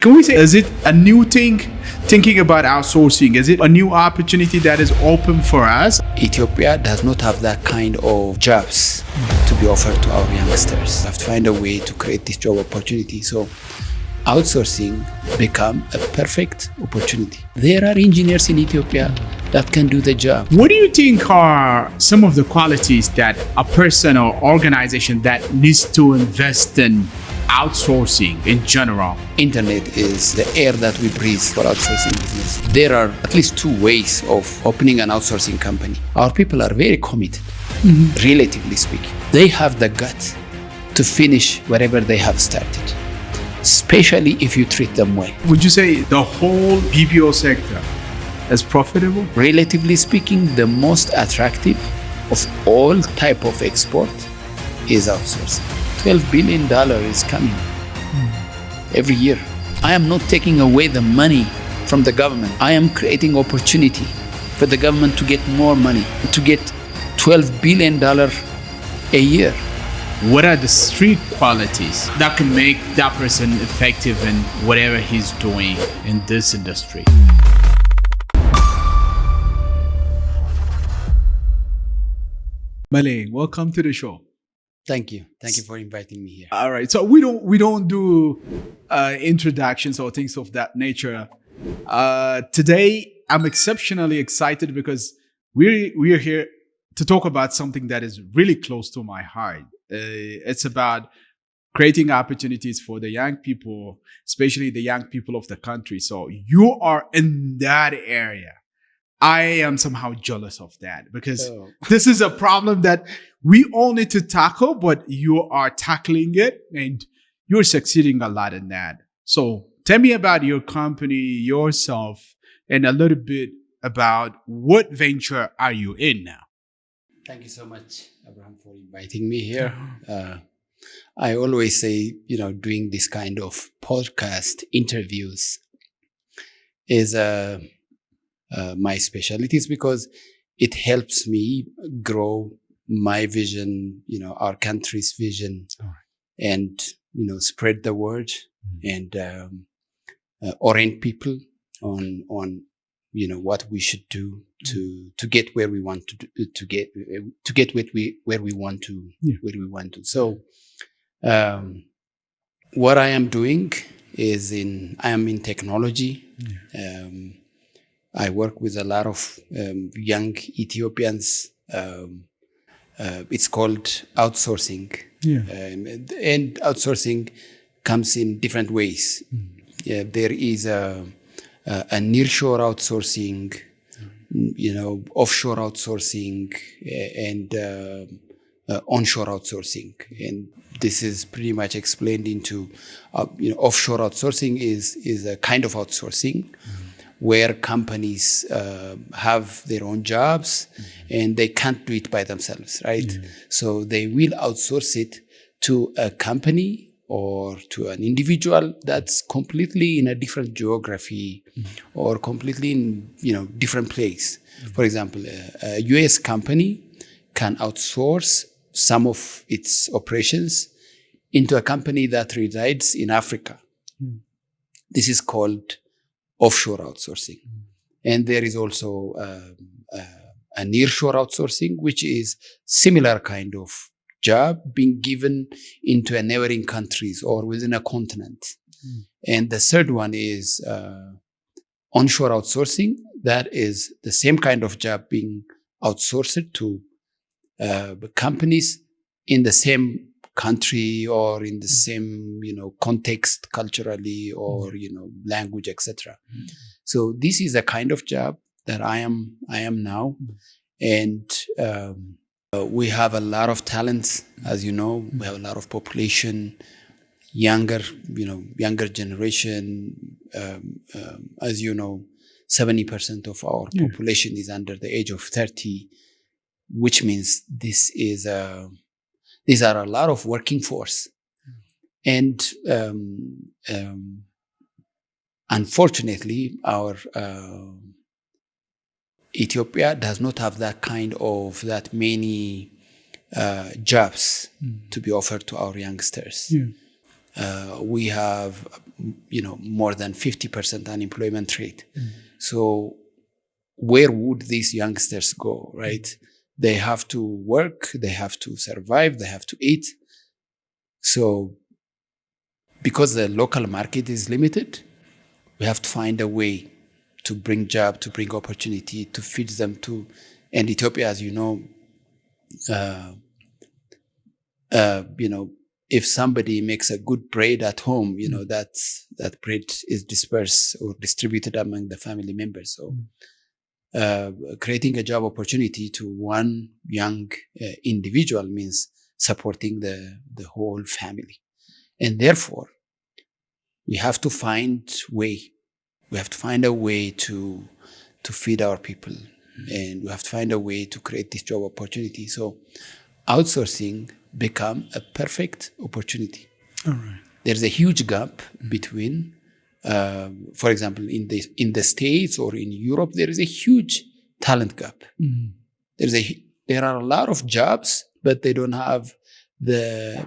Can we say, is it a new thing, thinking about outsourcing? Is it a new opportunity that is open for us? Ethiopia does not have that kind of jobs to be offered to our youngsters. We have to find a way to create this job opportunity. So outsourcing become a perfect opportunity. There are engineers in Ethiopia that can do the job. What do you think are some of the qualities that a person or organization that needs to invest in outsourcing in general? Internet is the air that we breathe for outsourcing business. There are at least two ways of opening an outsourcing company. Our people are very committed, relatively speaking. They have the gut to finish wherever they have started, especially if you treat them well. Would you say the whole BPO sector is profitable? Relatively speaking, the most attractive of all type of export is outsourcing. $12 billion is coming every year. I am not taking away the money from the government. I am creating opportunity for the government to get more money, to get $12 billion a year. What are the street qualities that can make that person effective in whatever he's doing in this industry? Malay, welcome to the show. Thank you for inviting me here. All right, so we don't do introductions or things of that nature. Today, I'm exceptionally excited because we're here to talk about something that is really close to my heart. It's about creating opportunities for the young people, especially the young people of the country. So you are in that area. I am somehow jealous of that because this is a problem that we all need to tackle, but you are tackling it and you're succeeding a lot in that. So tell me about your company, yourself, and a little bit about what venture are you in now? Thank you so much, Abraham, for inviting me here. I always say, doing this kind of podcast interviews is my specialties because it helps me grow my vision, our country's vision, and spread the word and orient people on what we should do to get where we want to get where we want to. So what I am doing is I am in technology. I work with a lot of young Ethiopians. It's called outsourcing. And outsourcing comes in different ways. There is a nearshore outsourcing, offshore outsourcing, and onshore outsourcing. And this is pretty much explained into, offshore outsourcing is a kind of outsourcing where companies have their own jobs and they can't do it by themselves, right? So they will outsource it to a company or to an individual that's completely in a different geography or completely in different place. For example, a US company can outsource some of its operations into a company that resides in Africa. This is called offshore outsourcing. And there is also a nearshore outsourcing, which is similar kind of job being given into a neighboring countries or within a continent. And the third one is onshore outsourcing. That is the same kind of job being outsourced to companies in the same country or in the same context culturally or language, etc. So this is a kind of job that I am now, and we have a lot of talents. As you know, we have a lot of population, younger generation. As you know, 70% of our population is under the age of 30, which means these are a lot of working force. And unfortunately, our Ethiopia does not have that many jobs to be offered to our youngsters. We have more than 50% unemployment rate. So where would these youngsters go, right? They have to work, they have to survive, they have to eat. So because the local market is limited, we have to find a way to bring job, to bring opportunity, to feed them to. And Ethiopia, as you know, if somebody makes a good bread at home, that bread is dispersed or distributed among the family members. So creating a job opportunity to one young individual means supporting the whole family. And therefore, we have to find a way to feed our people, and we have to find a way to create this job opportunity. So outsourcing become a perfect opportunity. All right. There's a huge gap between, for example, in the States or in Europe, there is a huge talent gap. There are a lot of jobs, but they don't have the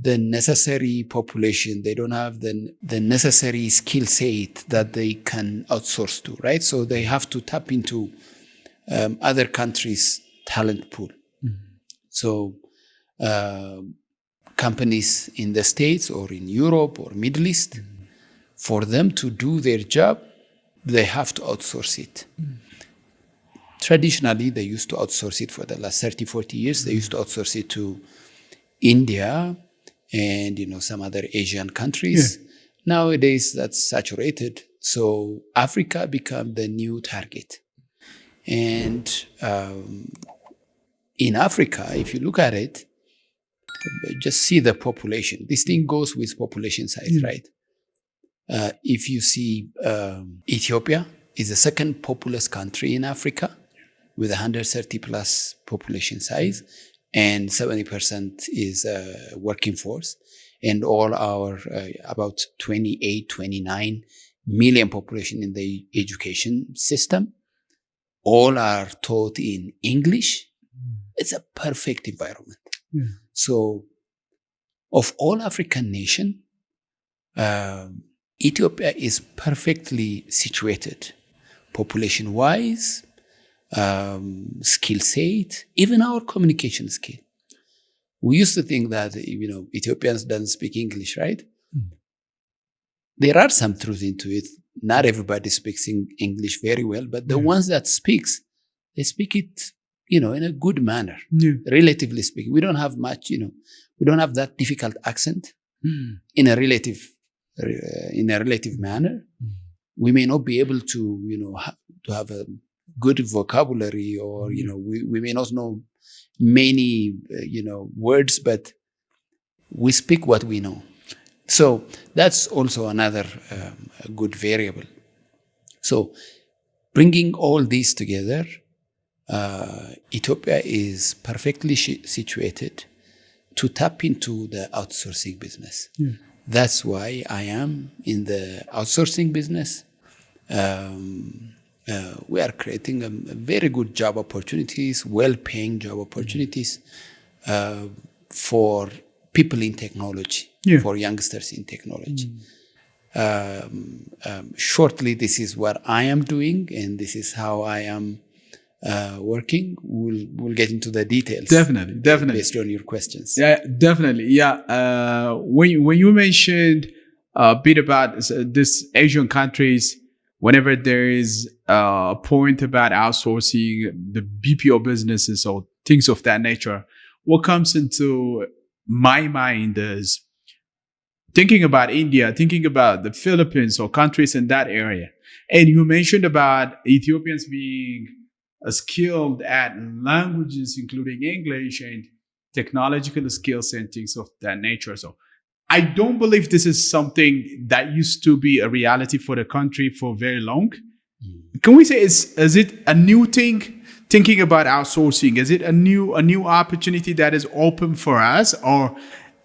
necessary population. They don't have the necessary skill set that they can outsource to, right? So they have to tap into other countries' talent pool. So companies in the States or in Europe or Middle East, for them to do their job, they have to outsource it. Traditionally, they used to outsource it for the last 30, 40 years. They used to outsource it to India and some other Asian countries. Yeah. Nowadays, that's saturated. So Africa become the new target. And in Africa, if you look at it, just see the population. This thing goes with population size, right? If you see Ethiopia is the second populous country in Africa with 130 plus population size, and 70% is working force. And all our about 28, 29 million population in the education system, all are taught in English. It's a perfect environment. Yeah. So of all African nations, Ethiopia is perfectly situated, population-wise, skill set, even our communication skill. We used to think that Ethiopians don't speak English, right? There are some truth into it. Not everybody speaks English very well, but the ones that speaks, they speak it, in a good manner. Yeah. Relatively speaking, we don't have much, we don't have that difficult accent in a relative manner. We may not be able to, to have a good vocabulary, or we may not know many words, but we speak what we know. So that's also another good variable. So bringing all these together, Ethiopia is perfectly situated to tap into the outsourcing business. Yeah. That's why I am in the outsourcing business. We are creating a very good job opportunities, well-paying job opportunities for people in technology, for youngsters in technology. Shortly, this is what I am doing, and this is how I am working. We'll get into the details. Definitely. Based on your questions. Yeah, definitely. Yeah. When you mentioned a bit about this Asian countries, whenever there is a point about outsourcing the BPO businesses or things of that nature, what comes into my mind is thinking about India, thinking about the Philippines or countries in that area. And you mentioned about Ethiopians being skilled at languages, including English and technological skills and things of that nature. So I don't believe this is something that used to be a reality for the country for very long. Can we say, is it a new thing, thinking about outsourcing? Is it a new opportunity that is open for us? Or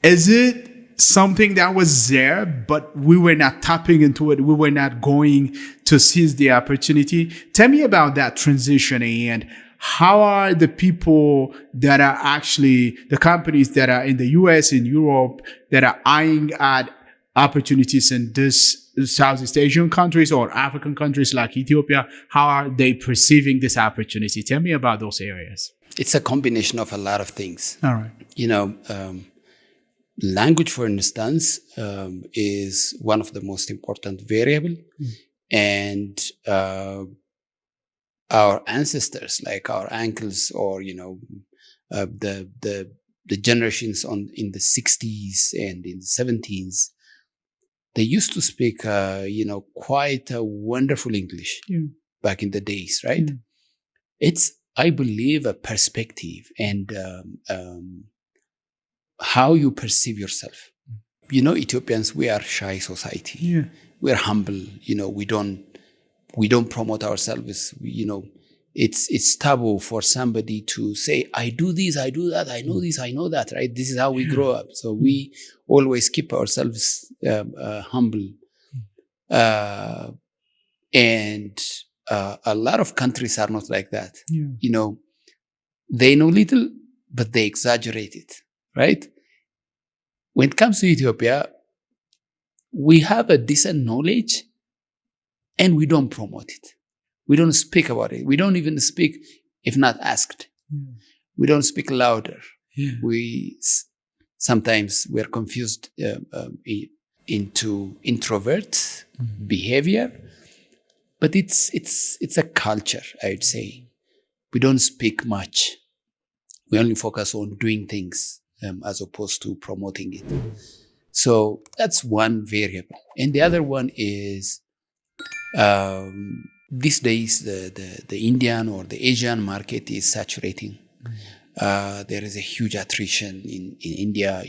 is it something that was there, but we were not tapping into it? We were not going to seize the opportunity? Tell me about that transition, and how are the people that are actually the companies that are in the US and Europe that are eyeing at opportunities in this Southeast Asian countries or African countries like Ethiopia? How are they perceiving this opportunity? Tell me about those areas. It's a combination of a lot of things. All right. Language, for instance, is one of the most important variable. And our ancestors, like our uncles or, the generations in the 60s and in the 70s, they used to speak, quite a wonderful English back in the days, right? It's, I believe, a perspective and how you perceive yourself. Ethiopians, we are shy society. Yeah. We're humble. We don't promote ourselves. It's taboo for somebody to say, I do this, I do that, I know this, I know that, right? This is how we grow up. So we always keep ourselves humble. And a lot of countries are not like that. Yeah. They know little, but they exaggerate it, right? When it comes to Ethiopia, we have a decent knowledge and we don't promote it. We don't speak about it. We don't even speak if not asked. We don't speak louder. Sometimes we're confused into introvert behavior, but it's a culture, I would say. We don't speak much. We only focus on doing things as opposed to promoting it. So that's one variable. And the other one is these days the Indian or the Asian market is saturating. There is a huge attrition in India,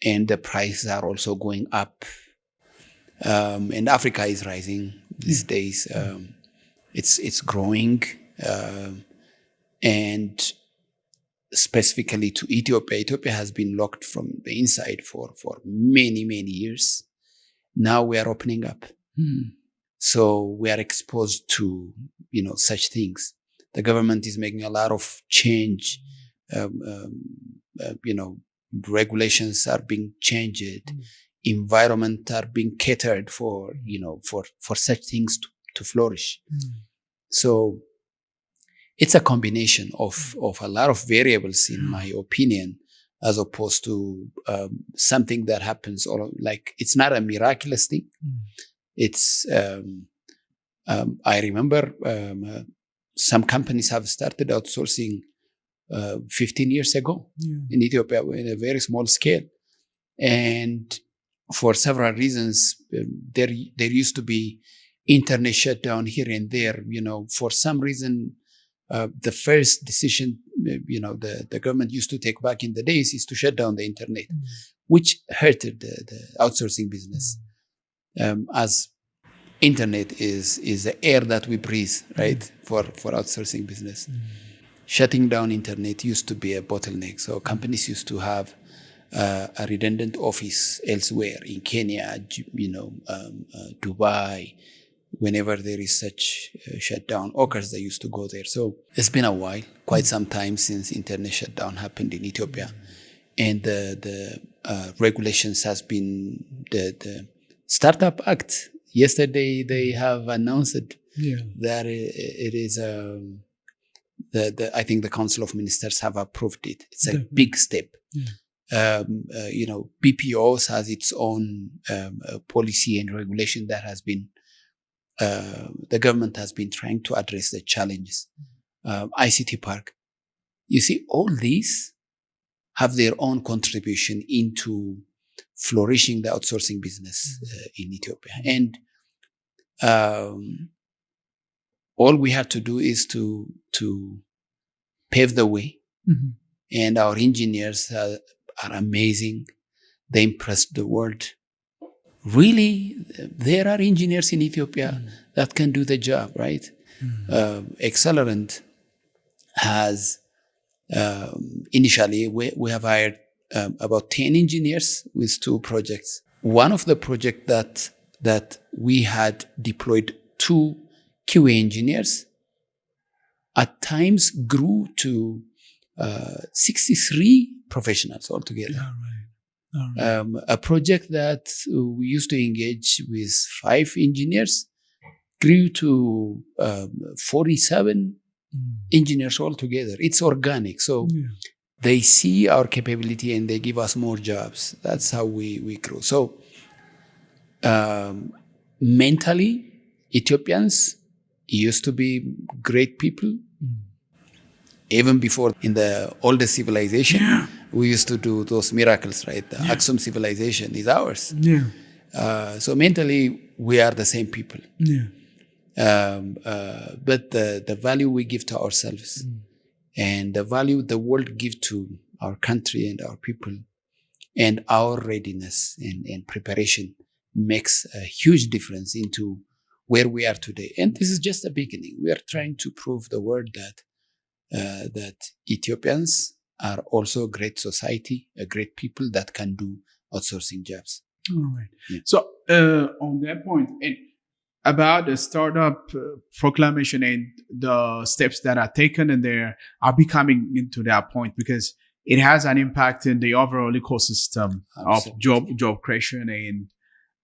and the prices are also going up. And Africa is rising these days. It's growing. And specifically to Ethiopia. Ethiopia has been locked from the inside for many, many years. Now we are opening up. So we are exposed to, such things. The government is making a lot of change. Regulations are being changed. Environment are being catered for, for such things to flourish. So it's a combination of a lot of variables, in my opinion, as opposed to something that happens, or like it's not a miraculous thing. It's I remember some companies have started outsourcing 15 years ago in Ethiopia in a very small scale, and for several reasons, there used to be internet shutdown here and there. For some reason. The first decision, the government used to take back in the days is to shut down the internet, which hurted the outsourcing business. As internet is the air that we breathe, right? For outsourcing business. Shutting down internet used to be a bottleneck. So companies used to have a redundant office elsewhere in Kenya, Dubai. Whenever there is such shutdown occurs, they used to go there. So it's been a while, quite some time since internet shutdown happened in Ethiopia. And the regulations has been the Startup Act. Yesterday, they have announced that it is, I think the Council of Ministers have approved it. It's a big step. BPOs has its own policy and regulation that has been the government has been trying to address the challenges. ICT Park. You see, all these have their own contribution into flourishing the outsourcing business in Ethiopia. And all we have to do is to pave the way. And our engineers are amazing. They impressed the world. Really, there are engineers in Ethiopia that can do the job, right? Accelerant has, initially, we have hired about 10 engineers with 2 projects. One of the projects that we had deployed 2 QA engineers at times grew to 63 professionals altogether. A project that we used to engage with 5 engineers grew to 47 engineers altogether. It's organic. So they see our capability and they give us more jobs. That's how we grow. So mentally, Ethiopians used to be great people. Even before in the oldest civilization, we used to do those miracles, right? The Aksum civilization is ours. So mentally, we are the same people. But the value we give to ourselves and the value the world gives to our country and our people and our readiness and preparation makes a huge difference into where we are today. And this is just the beginning. We are trying to prove the world that Ethiopians are also a great society, a great people that can do outsourcing jobs. All right. Yeah. So on that point, and about the startup proclamation and the steps that are taken in there are becoming into that point because it has an impact in the overall ecosystem of job creation and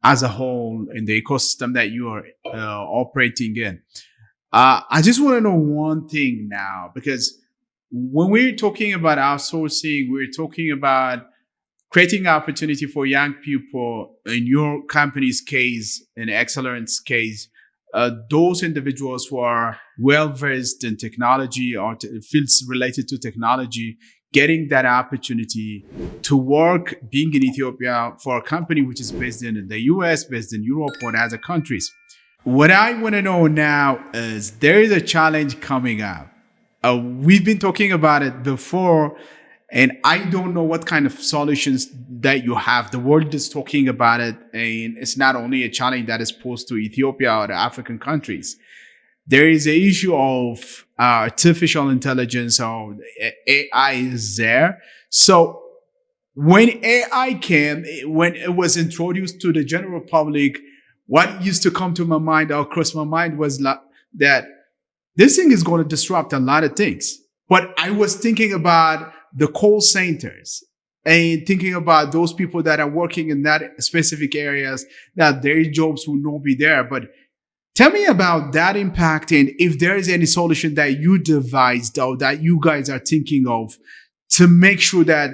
as a whole in the ecosystem that you are operating in. I just want to know one thing now, because when we're talking about outsourcing, we're talking about creating opportunity for young people. In your company's case, in Excellence case, those individuals who are well-versed in technology or fields related to technology, getting that opportunity to work, being in Ethiopia for a company which is based in the US, based in Europe, or other countries. What I want to know now is there is a challenge coming up. We've been talking about it before, and I don't know what kind of solutions that you have. The world is talking about it, and it's not only a challenge that is posed to Ethiopia or the African countries. There is an issue of artificial intelligence, or AI is there. So when AI came, when it was introduced to the general public, what used to come to my mind or cross my mind was that this thing is going to disrupt a lot of things. But I was thinking about the call centers and thinking about those people that are working in that specific areas, that their jobs will not be there. But tell me about that impact and if there is any solution that you devised or that you guys are thinking of to make sure that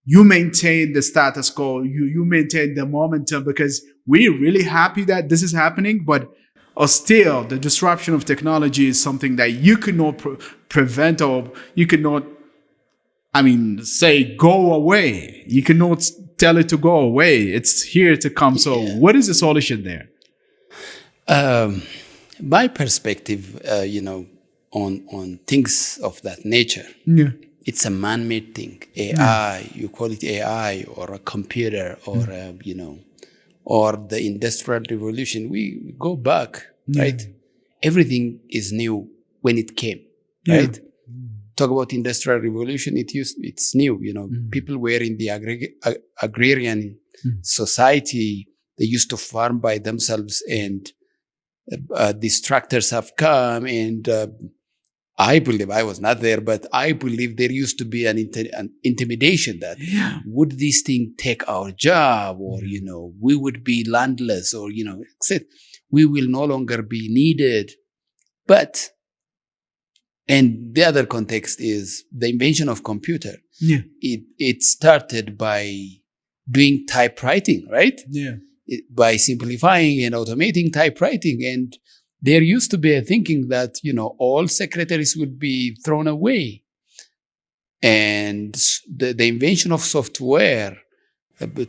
you maintain the status quo, you maintain the momentum, because we're really happy that this is happening, but still the disruption of technology is something that you cannot prevent, or you cannot, say go away. You cannot tell it to go away. It's here to come. So what is the solution there? My perspective, on things of that nature, it's a man-made thing. AI, you call it AI or a computer or, or the Industrial Revolution. We go back, right? Everything is new when it came, right? Talk about Industrial Revolution, it's new, People were in the agrarian society. They used to farm by themselves, and these tractors have come, and I believe, I was not there, but I believe there used to be an intimidation that would this thing take our job, or, we would be landless, or, we will no longer be needed. But, and the other context is the invention of computer. It started by doing typewriting, right? By simplifying and automating typewriting. And there used to be a thinking that, all secretaries would be thrown away. And the invention of software,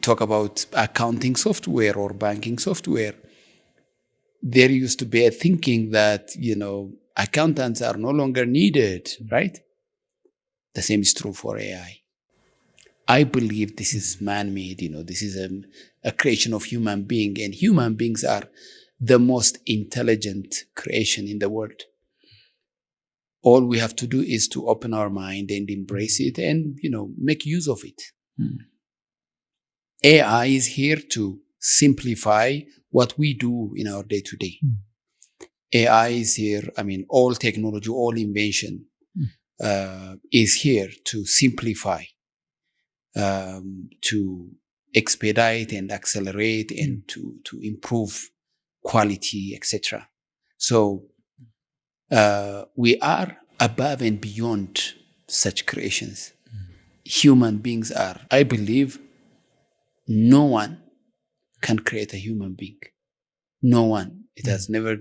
talk about accounting software or banking software, there used to be a thinking that, accountants are no longer needed, right? The same is true for AI. I believe this is man-made, this is a creation of human being, and human beings are the most intelligent creation in the world. All we have to do is to open our mind and embrace it and, make use of it. AI is here to simplify what we do in our day-to-day. AI is here, all technology, all invention is here to simplify, to expedite and accelerate and to improve quality, etc. So we are above and beyond such creations. Human beings are. I believe no one can create a human being. No one. It has never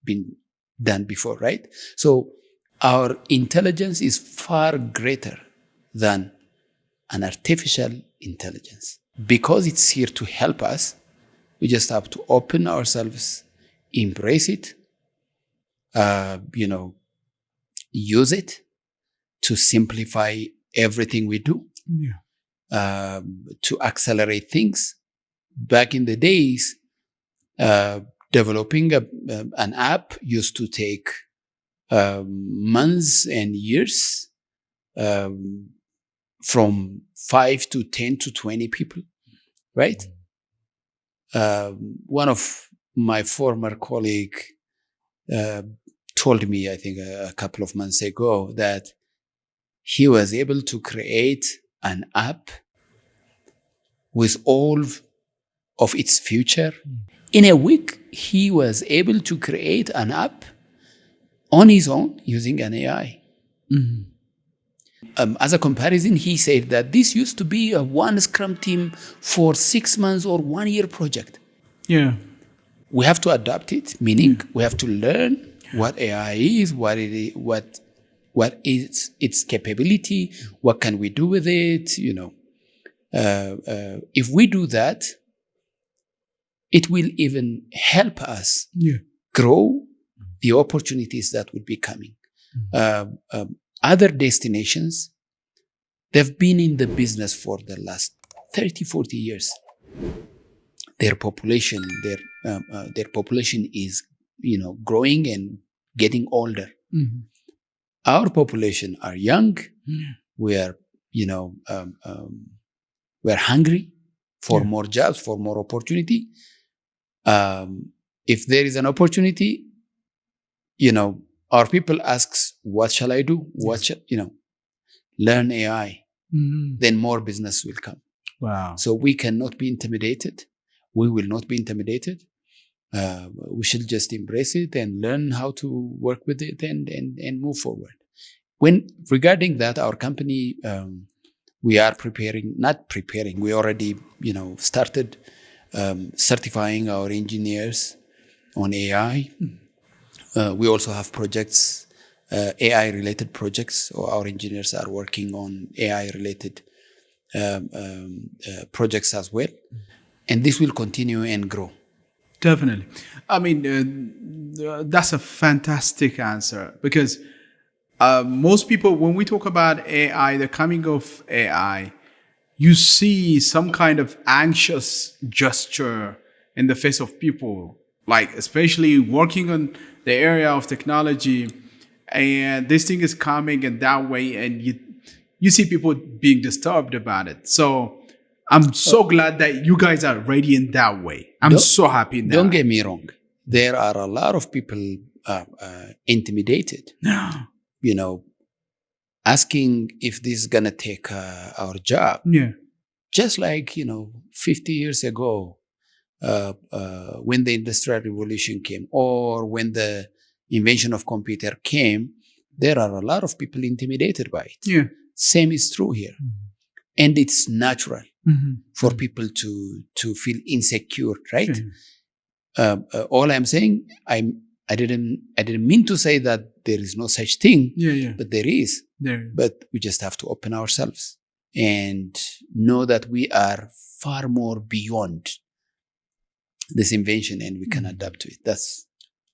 been done before, right? So our intelligence is far greater than an artificial intelligence. Because it's here to help us, we just have to open ourselves, embrace it, use it to simplify everything we do, to accelerate things. Back in the days, developing an app used to take months and years, from 5 to 10 to 20 people, right? One of my former colleague told me, I think a couple of months ago, that he was able to create an app with all of its feature. In a week, he was able to create an app on his own using an AI. As a comparison, he said that this used to be a one Scrum team for 6 months or 1 year project. Yeah. We have to adapt it, meaning we have to learn what AI is, what is its capability, what can we do with it, If we do that, it will even help us grow the opportunities that will be coming. Other destinations, they've been in the business for the last 30, 40 years. Their population is, growing and getting older. Our population are young. We are, we're hungry for more jobs, for more opportunity. If there is an opportunity, our people asks, what shall I do? Learn AI. Then more business will come. Wow. So we cannot be intimidated. We will not be intimidated. We should just embrace it and learn how to work with it and move forward. Regarding that, our company, we are we already, started certifying our engineers on AI. We also have projects, AI-related projects, so our engineers are working on AI-related projects as well. And this will continue and grow. Definitely. I mean, that's a fantastic answer, because most people, when we talk about AI, the coming of AI, you see some kind of anxious gesture in the face of people, like especially working on the area of technology, and this thing is coming in that way, and you see people being disturbed about it. So I'm so glad that you guys are ready in that way. I'm so happy in that. Don't get me wrong. There are a lot of people intimidated. Asking if this is going to take our job. Yeah. Just like, 50 years ago, when the Industrial Revolution came, or when the invention of computer came, there are a lot of people intimidated by it. Yeah. Same is true here. And it's natural for people to feel insecure, right? All I'm saying, I didn't mean to say that there is no such thing, but there is. But we just have to open ourselves and know that we are far more beyond this invention, and we can adapt to it.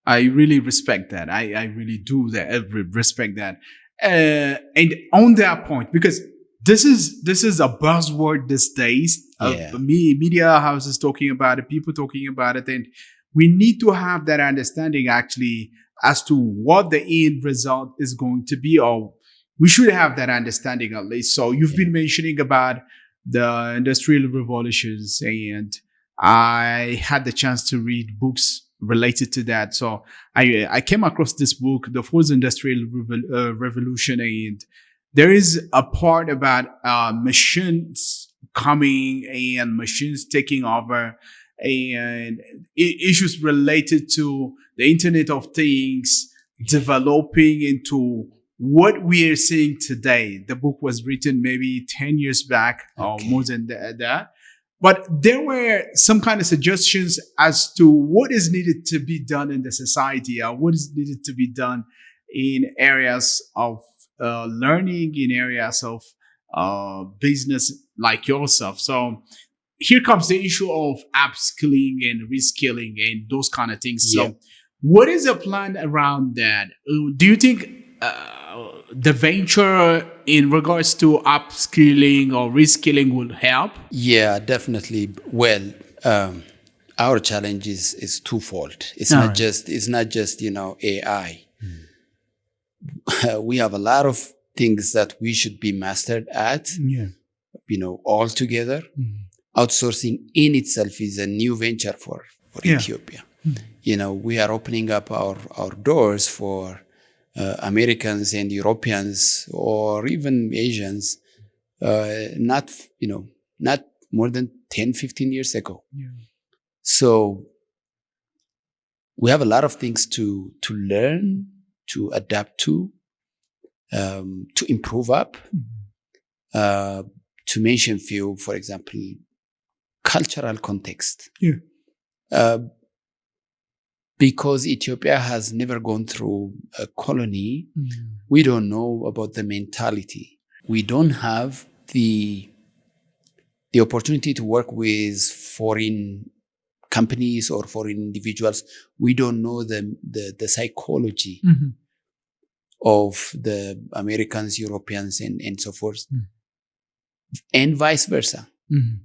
I really respect that. I really do that. I respect that. And on that point, because this is a buzzword these days. Media houses talking about it, people talking about it, and we need to have that understanding actually as to what the end result is going to be, or we should have that understanding at least. So you've been mentioning about the industrial revolutions, and I had the chance to read books related to that. So I came across this book, The Fourth Industrial Revolution, and there is a part about machines coming and machines taking over, and issues related to the Internet of Things developing into what we are seeing today. The book was written maybe 10 years back or more than that. But there were some kind of suggestions as to what is needed to be done in the society, or what is needed to be done in areas of learning, in areas of business like yourself. So here comes the issue of upskilling and reskilling and those kind of things. Yeah. So what is the plan around that? Do you think the venture in regards to upskilling or reskilling will help? Yeah, definitely. Well, our challenge is twofold. It's All not right. just AI. We have a lot of things that we should be mastered at, Yeah. all together. Outsourcing in itself is a new venture for Yeah. Ethiopia. We are opening up our doors for Americans and Europeans, or even Asians, not more than 10, 15 years ago. Yeah. So we have a lot of things to learn, to adapt to improve up. To mention few, for example, cultural context. Yeah. Because Ethiopia has never gone through a colony, we don't know about the mentality. We don't have the opportunity to work with foreign companies or foreign individuals. We don't know the psychology of the Americans, Europeans, and so forth, and vice versa.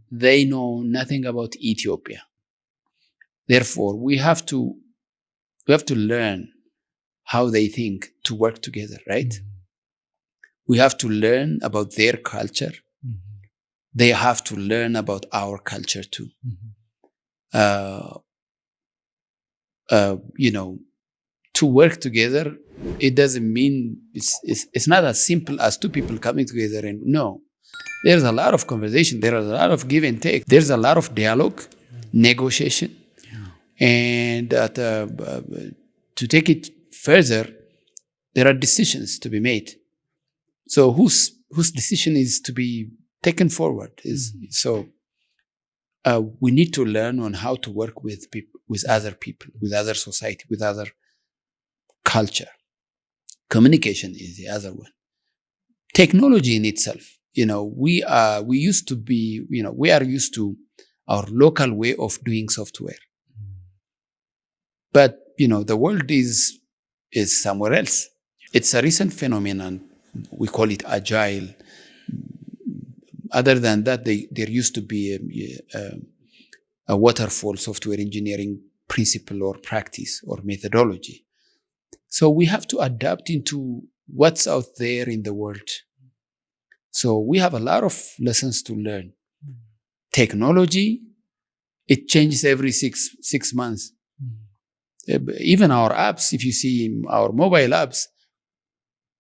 They know nothing about Ethiopia. Therefore, we have to learn how they think to work together, right? We have to learn about their culture. They have to learn about our culture too. To work together, it doesn't mean it's not as simple as two people coming together. And no, there's a lot of conversation. There is a lot of give and take. There's a lot of dialogue, negotiation. And to take it further, there are decisions to be made. So whose decision is to be taken forward? We need to learn on how to work with people, with other people, with other society, with other culture. Communication is the other one. Technology in itself, we are used to our local way of doing software. But, the world is somewhere else. It's a recent phenomenon. We call it agile. Other than that, there used to be a waterfall software engineering principle or practice or methodology. So we have to adapt into what's out there in the world. So we have a lot of lessons to learn. Technology, it changes every six months. Even our apps, if you see our mobile apps,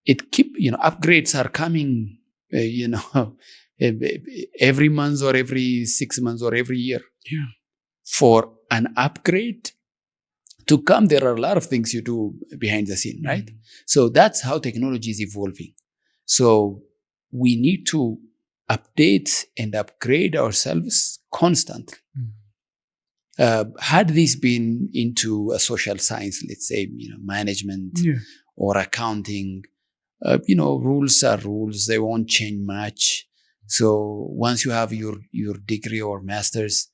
upgrades are coming, every month or every 6 months or every year. Yeah. For an upgrade to come, there are a lot of things you do behind the scene, right? So that's how technology is evolving. So we need to update and upgrade ourselves constantly. Had this been into a social science, let's say, management or accounting, rules are rules. They won't change much. So once you have your degree or master's,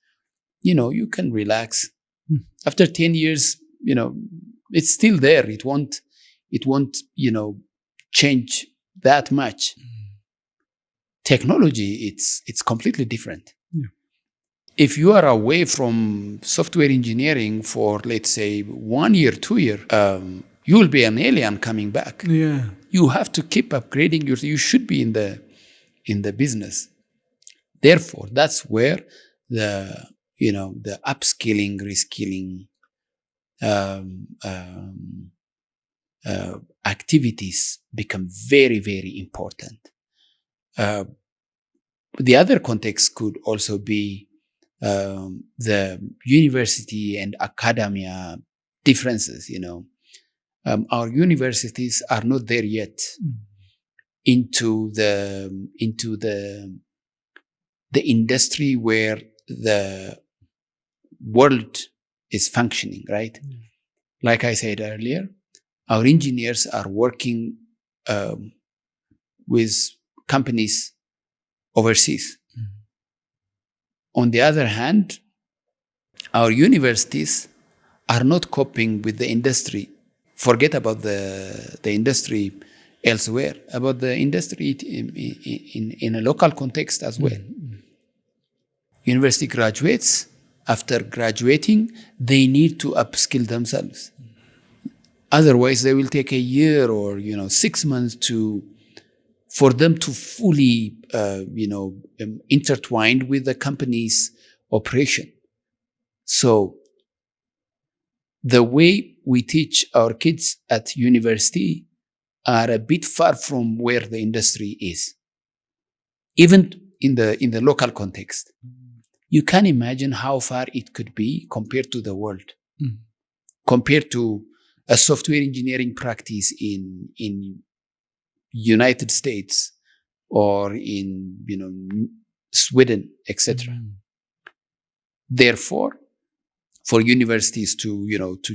you can relax. After 10 years, it's still there. It won't, change that much. Technology, it's completely different. If you are away from software engineering for, let's say, 1 year, 2 years, you will be an alien coming back. Yeah. You have to keep upgrading yourself. You should be in the business. Therefore, that's where the upskilling, reskilling activities become very, very important. the other context could also be the university and academia differences. Our universities are not there yet into the industry where the world is functioning, right? Like I said earlier, our engineers are working with companies overseas. On the other hand, our universities are not coping with the industry. Forget about the industry elsewhere, about the industry in a local context as well. University graduates, after graduating, they need to upskill themselves. Otherwise, they will take a year or 6 months for them to fully intertwined with the company's operation. So the way we teach our kids at university are a bit far from where the industry is, even in the local context. You can imagine how far it could be compared to the world, compared to a software engineering practice in United States or in Sweden, etc. Therefore, for universities to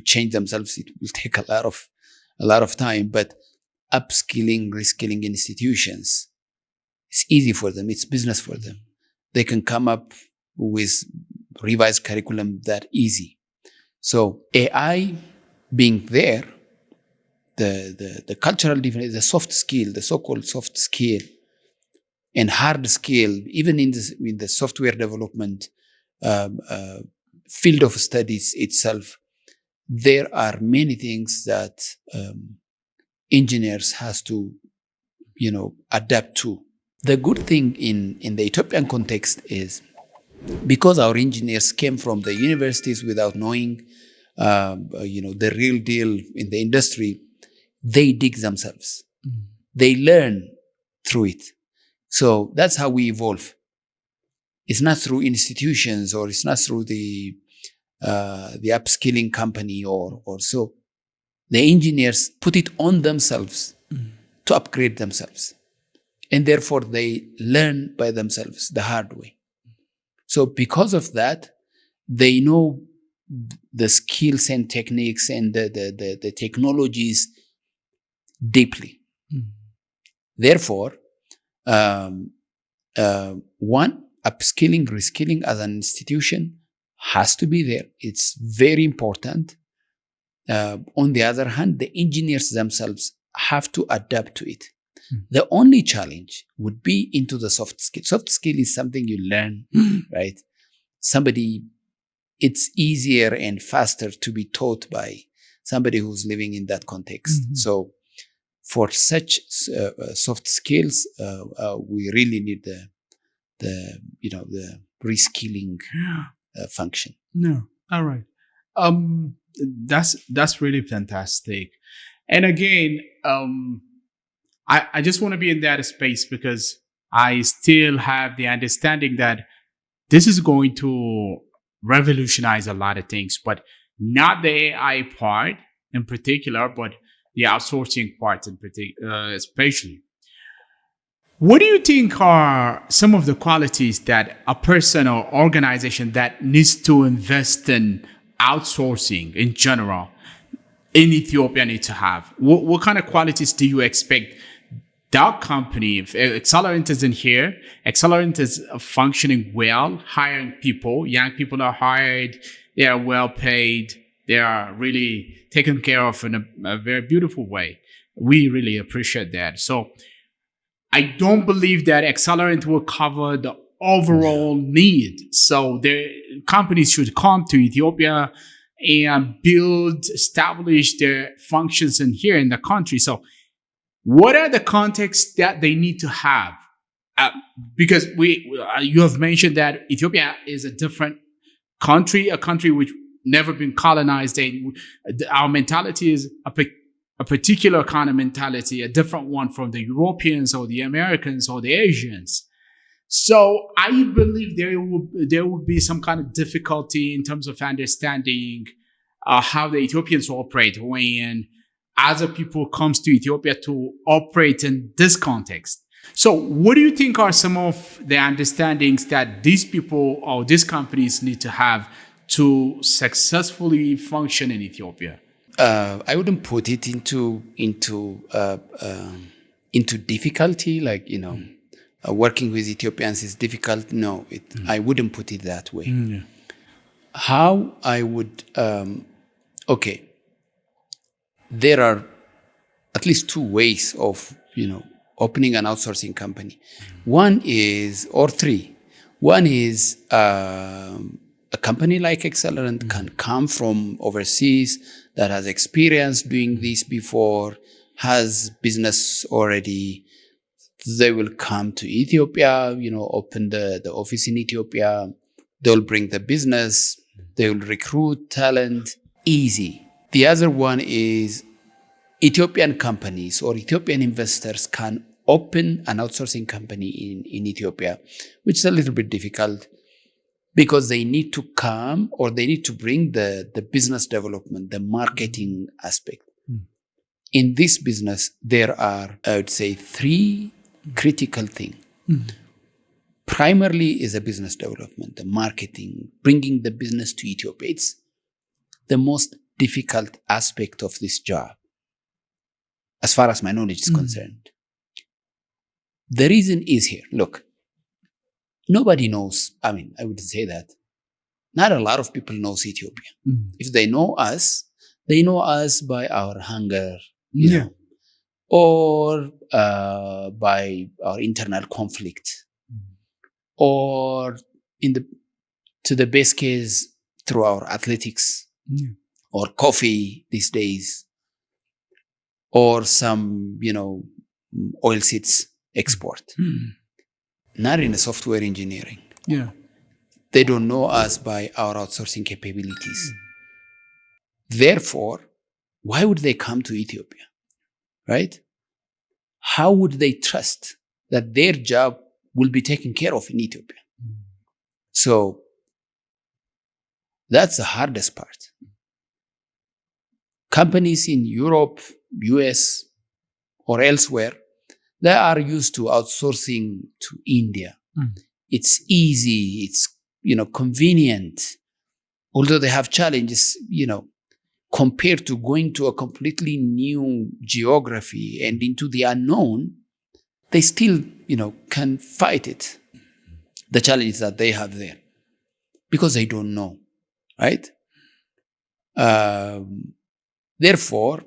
change themselves, it will take a lot of time. But upskilling, reskilling institutions, it's easy for them. It's business for them. They can come up with revised curriculum that easy. So AI being there, the cultural difference, the soft skill, the so-called soft skill and hard skill, even in the software development field of studies itself, there are many things that engineers has to, adapt to. The good thing in the Ethiopian context is because our engineers came from the universities without knowing, the real deal in the industry, they dig themselves. They learn through it. So that's how we evolve. It's not through institutions or it's not through the upskilling company or so. The engineers put it on themselves to upgrade themselves. And therefore they learn by themselves the hard way. So because of that, they know the skills and techniques and the technologies deeply. Therefore, one, upskilling, reskilling as an institution has to be there. It's very important. On the other hand, the engineers themselves have to adapt to it. The only challenge would be into the soft skill. Soft skill is something you learn, right? It's easier and faster to be taught by somebody who's living in that context. So for such soft skills, we really need the reskilling function. No, all right. That's really fantastic. And again, I just want to be in that space because I still have the understanding that this is going to revolutionize a lot of things, but not the AI part in particular, but the outsourcing part in particular, especially. What do you think are some of the qualities that a person or organization that needs to invest in outsourcing in general in Ethiopia need to have? What kind of qualities do you expect that company, if Accelerant is in here, Accelerant is functioning well, hiring people, young people are hired, they are well paid, they are really taken care of in a very beautiful way. We really appreciate that. So I don't believe that Accelerant will cover the overall need. So the companies should come to Ethiopia and establish their functions in here in the country. So what are the contexts that they need to have? Because you have mentioned that Ethiopia is a different country, a country which never been colonized. Our mentality is a particular kind of mentality, a different one from the Europeans or the Americans or the Asians. So I believe there would be some kind of difficulty in terms of understanding how the Ethiopians operate when other people comes to Ethiopia to operate in this context. So what do you think are some of the understandings that these people or these companies need to have to successfully function in Ethiopia? I wouldn't put it into difficulty, like, working with Ethiopians is difficult. No, I wouldn't put it that way. Yeah. How I would, okay, there are at least two ways of, opening an outsourcing company. One is, or three. One is a company like Accelerant can come from overseas that has experience doing this before, has business already. They will come to Ethiopia, open the office in Ethiopia. They'll bring the business. They will recruit talent. Easy. The other one is Ethiopian companies or Ethiopian investors can open an outsourcing company in Ethiopia, which is a little bit difficult because they need to come or they need to bring the business development, the marketing aspect. In this business, there are, I would say, three critical things. Primarily is the business development, the marketing, bringing the business to Ethiopia. It's the most difficult aspect of this job, as far as my knowledge is concerned. The reason is here. Look, nobody knows. I would say that not a lot of people knows Ethiopia. If they know us by our hunger, or by our internal conflict, or to the best case through our athletics, or coffee these days, or some oil seeds export. Not in the software engineering. Yeah. They don't know us by our outsourcing capabilities. Therefore, why would they come to Ethiopia? Right? How would they trust that their job will be taken care of in Ethiopia? So that's the hardest part. Companies in Europe, US, or elsewhere, they are used to outsourcing to India. It's easy, it's convenient. Although they have challenges, compared to going to a completely new geography and into the unknown, they still, can fight it. The challenges that they have there, because they don't know, right? Therefore,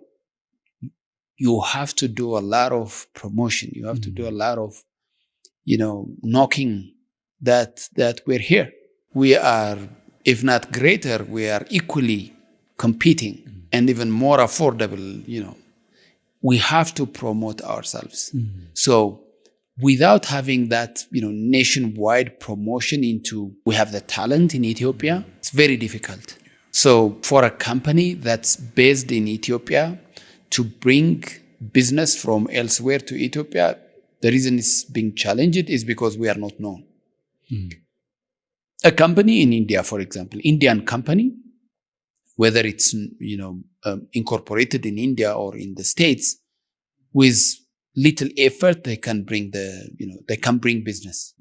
you have to do a lot of promotion. You have to do a lot of, knocking that we're here. We are, if not greater, we are equally competing and even more affordable. We have to promote ourselves. So without having that, nationwide promotion we have the talent in Ethiopia, it's very difficult. So for a company that's based in Ethiopia to bring business from elsewhere to Ethiopia, the reason it's being challenged is because we are not known. A company in India, for example, Indian company, whether it's, incorporated in India or in the States, with little effort, they can bring business.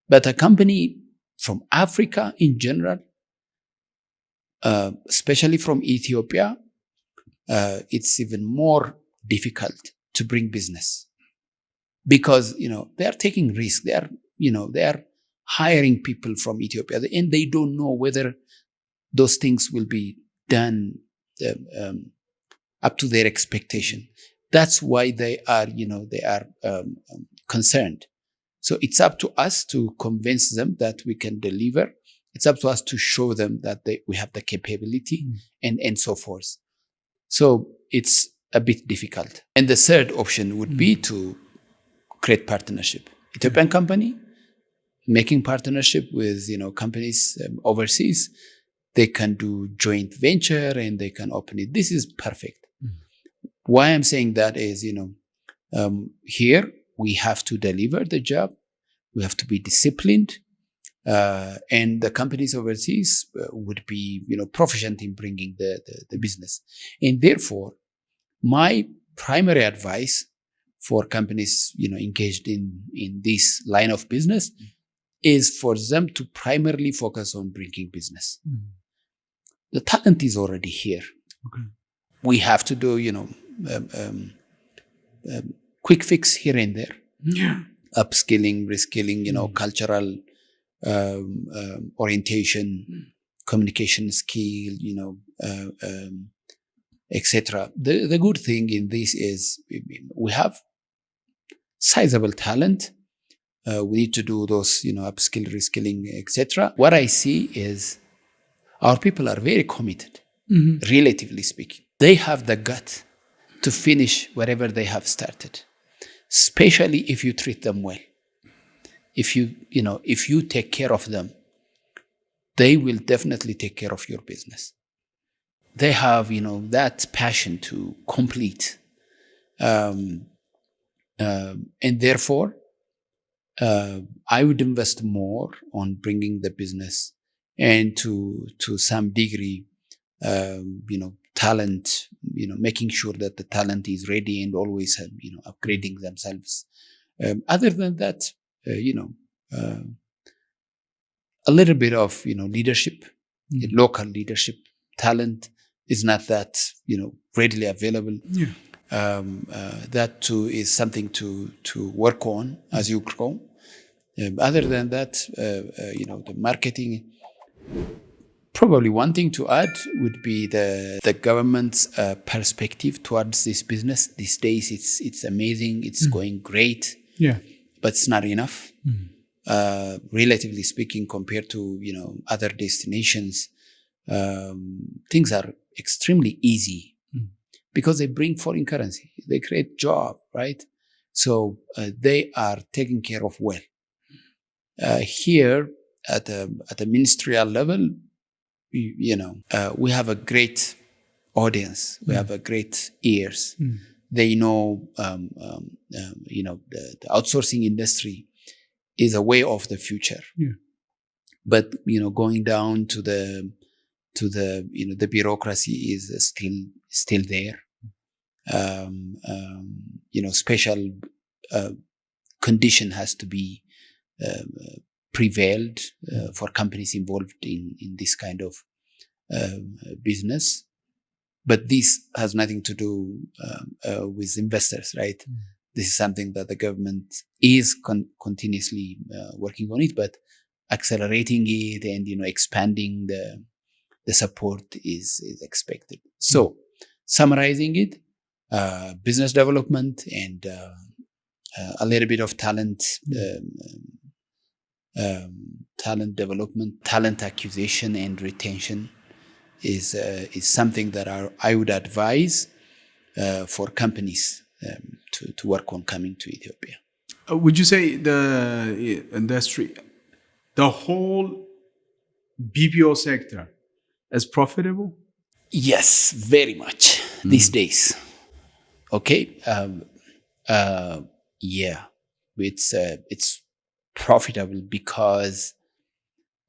But a company from Africa in general, especially from Ethiopia, it's even more difficult to bring business because, they are taking risks. They are hiring people from Ethiopia and they don't know whether those things will be done up to their expectation. That's why they are concerned. So it's up to us to convince them that we can deliver. It's up to us to show them that we have the capability and so forth. So it's a bit difficult. And the third option would be to create partnership. Ethiopian company making partnership with companies overseas. They can do joint venture and they can open it. This is perfect. Why I'm saying that is, here we have to deliver the job. We have to be disciplined. And the companies overseas would be, proficient in bringing the business. And therefore, my primary advice for companies, engaged in this line of business is for them to primarily focus on bringing business. The talent is already here. Okay. We have to do, quick fix here and there. Yeah. Upskilling, reskilling, cultural orientation, communication skill, etc. The good thing in this is we have sizable talent. We need to do those, upskill, reskilling, etc. What I see is our people are very committed, relatively speaking. They have the gut to finish whatever they have started, especially if you treat them well. If you take care of them, they will definitely take care of your business. They have, that passion to complete. And therefore, I would invest more on bringing the business and to some degree, talent, making sure that the talent is ready and always, upgrading themselves. Other than that, a little bit of, leadership, local leadership talent is not that, readily available. Yeah. That too is something to work on as you grow. Other than that, the marketing. Probably one thing to add would be the government's perspective towards this business. These days, it's amazing. It's going great. Yeah. But it's not enough. Relatively speaking, compared to other destinations, things are extremely easy because they bring foreign currency. They create job, right? So they are taken care of well. Here at the ministerial level, we have a great audience. We have a great ears. They know, the outsourcing industry is a way of the future. Yeah. But, going down to the bureaucracy is still there. Special condition has to be prevailed for companies involved in this kind of business. But this has nothing to do with investors, right? This is something that the government is continuously working on it, but accelerating it and expanding the support is expected. So, summarizing it, business development and a little bit of talent development, talent acquisition and retention is something that I would advise for companies to work on coming to Ethiopia. Would you say the industry, the whole BPO sector, is profitable? Yes, very much these days. Okay, yeah, it's profitable because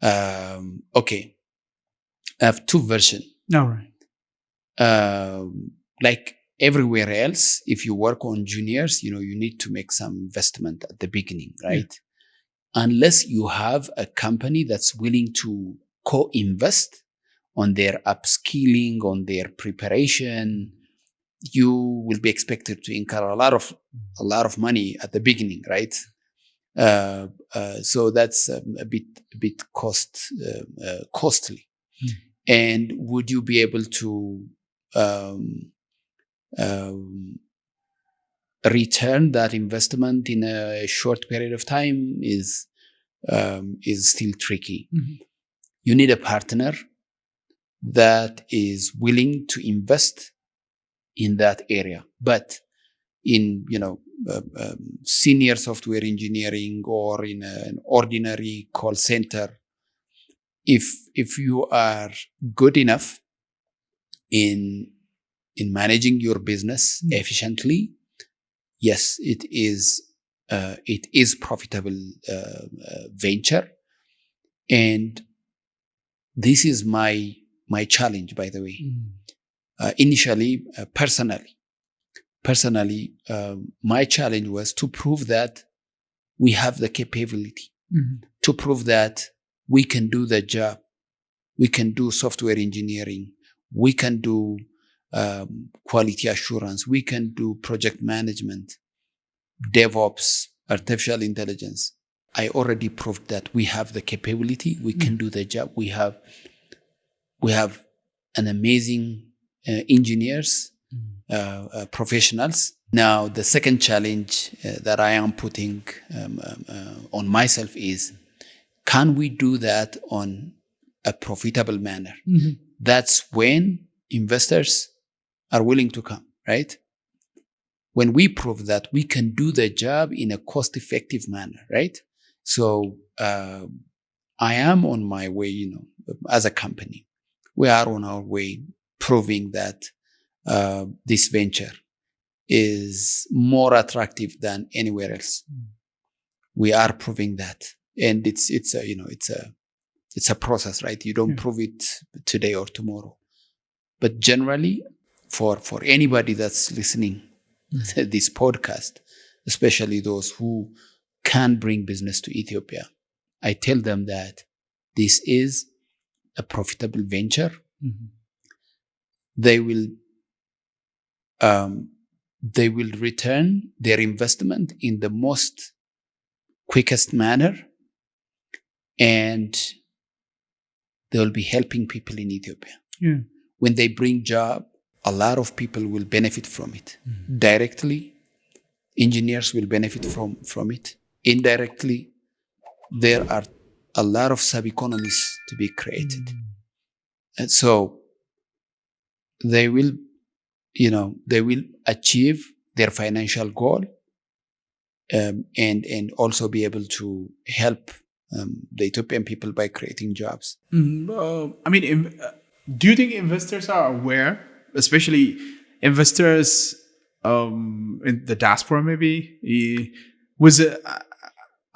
okay, I have two versions. All right. Like everywhere else, if you work on juniors, you need to make some investment at the beginning, right? Yeah. Unless you have a company that's willing to co-invest on their upskilling, on their preparation, you will be expected to incur a lot of money at the beginning, right? So that's a bit costly. And would you be able to return that investment in a short period of time is still tricky. You need a partner that is willing to invest in that area. But in senior software engineering or in an ordinary call center, if you are good enough in managing your business efficiently, yes, it is it is profitable venture. And this is my challenge, by the way. Initially, personally, my challenge was to prove that we have the capability, to prove that we can do the job. We can do software engineering. We can do quality assurance. We can do project management, DevOps, artificial intelligence. I already proved that we have the capability. We can do the job. We have an amazing engineers, professionals. Now, the second challenge that I am putting on myself is, can we do that on a profitable manner? That's when investors are willing to come, right? When we prove that we can do the job in a cost-effective manner, right? So I am on my way, as a company, we are on our way proving that this venture is more attractive than anywhere else. We are proving that, and it's a process, right? You don't prove it today or tomorrow, but generally, for anybody that's listening to this podcast, especially those who can bring business to Ethiopia, I tell them that this is a profitable venture. They will return their investment in the most quickest manner, and they will be helping people in Ethiopia. When they bring job, a lot of people will benefit from it. Directly, engineers will benefit from it. Indirectly, there are a lot of sub-economies to be created. And so they will achieve their financial goal, and also be able to help the Ethiopian people by creating jobs. Do you think investors are aware, especially investors in the diaspora, maybe, was a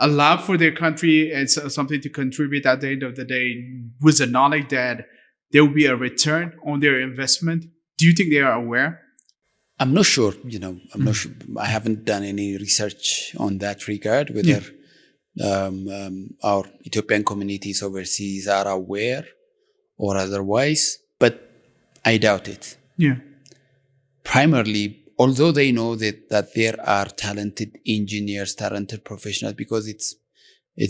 love for their country and something to contribute at the end of the day, with the knowledge that there will be a return on their investment? Do you think they are aware? I'm not sure. I'm not sure. I haven't done any research on that regard, whether our Ethiopian communities overseas are aware or otherwise, but I doubt it. Primarily, although they know that there are talented engineers, talented professionals, because it's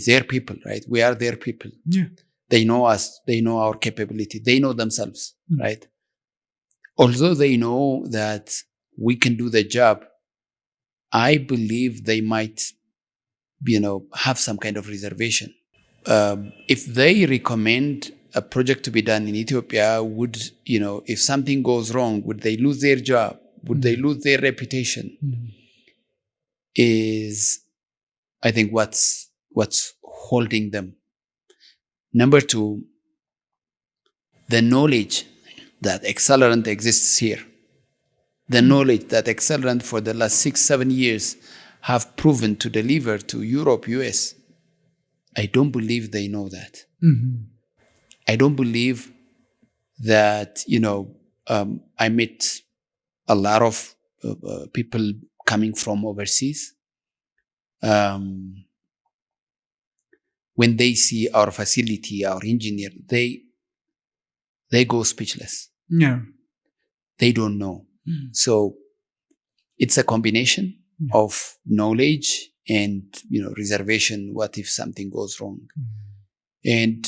their people, right? We are their people. They know us. They know our capability. They know themselves, right? Although they know that we can do the job, I believe they might, have some kind of reservation. If they recommend a project to be done in Ethiopia, if something goes wrong, would they lose their job? Would they lose their reputation? Is, I think, what's holding them. Number two, the knowledge that Accelerant exists here. The knowledge that Accelerant for the last 6-7 years have proven to deliver to Europe, US. I don't believe they know that. I don't believe that, I met a lot of people coming from overseas. When they see our facility, our engineer, they go speechless. They don't know. So it's a combination of knowledge and, reservation. What if something goes wrong? And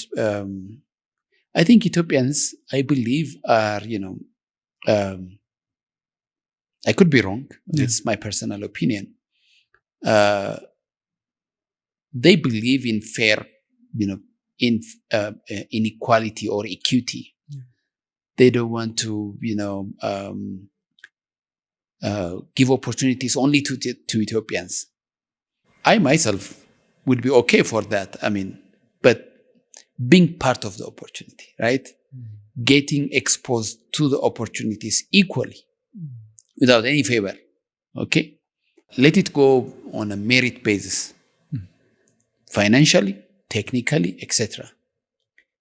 I think Ethiopians, I believe, are, I could be wrong. It's my personal opinion. They believe in fair, inequality or equity. They don't want to, give opportunities only to Ethiopians. I myself would be okay for that. But being part of the opportunity, right? Getting exposed to the opportunities equally without any favor. Okay. let it go on a merit basis, financially, technically, etc.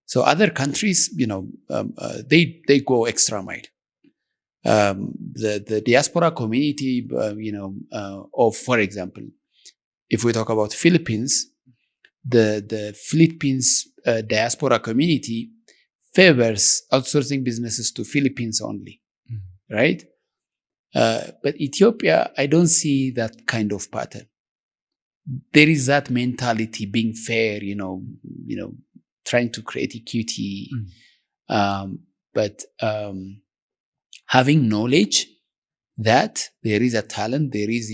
So other countries, they go extra mile. The diaspora community, of, for example, if we talk about Philippines, the Philippines diaspora community favors outsourcing businesses to Philippines only, right? But Ethiopia, I don't see that kind of pattern. There is that mentality, being fair, trying to create equity, but having knowledge that there is a talent, there is,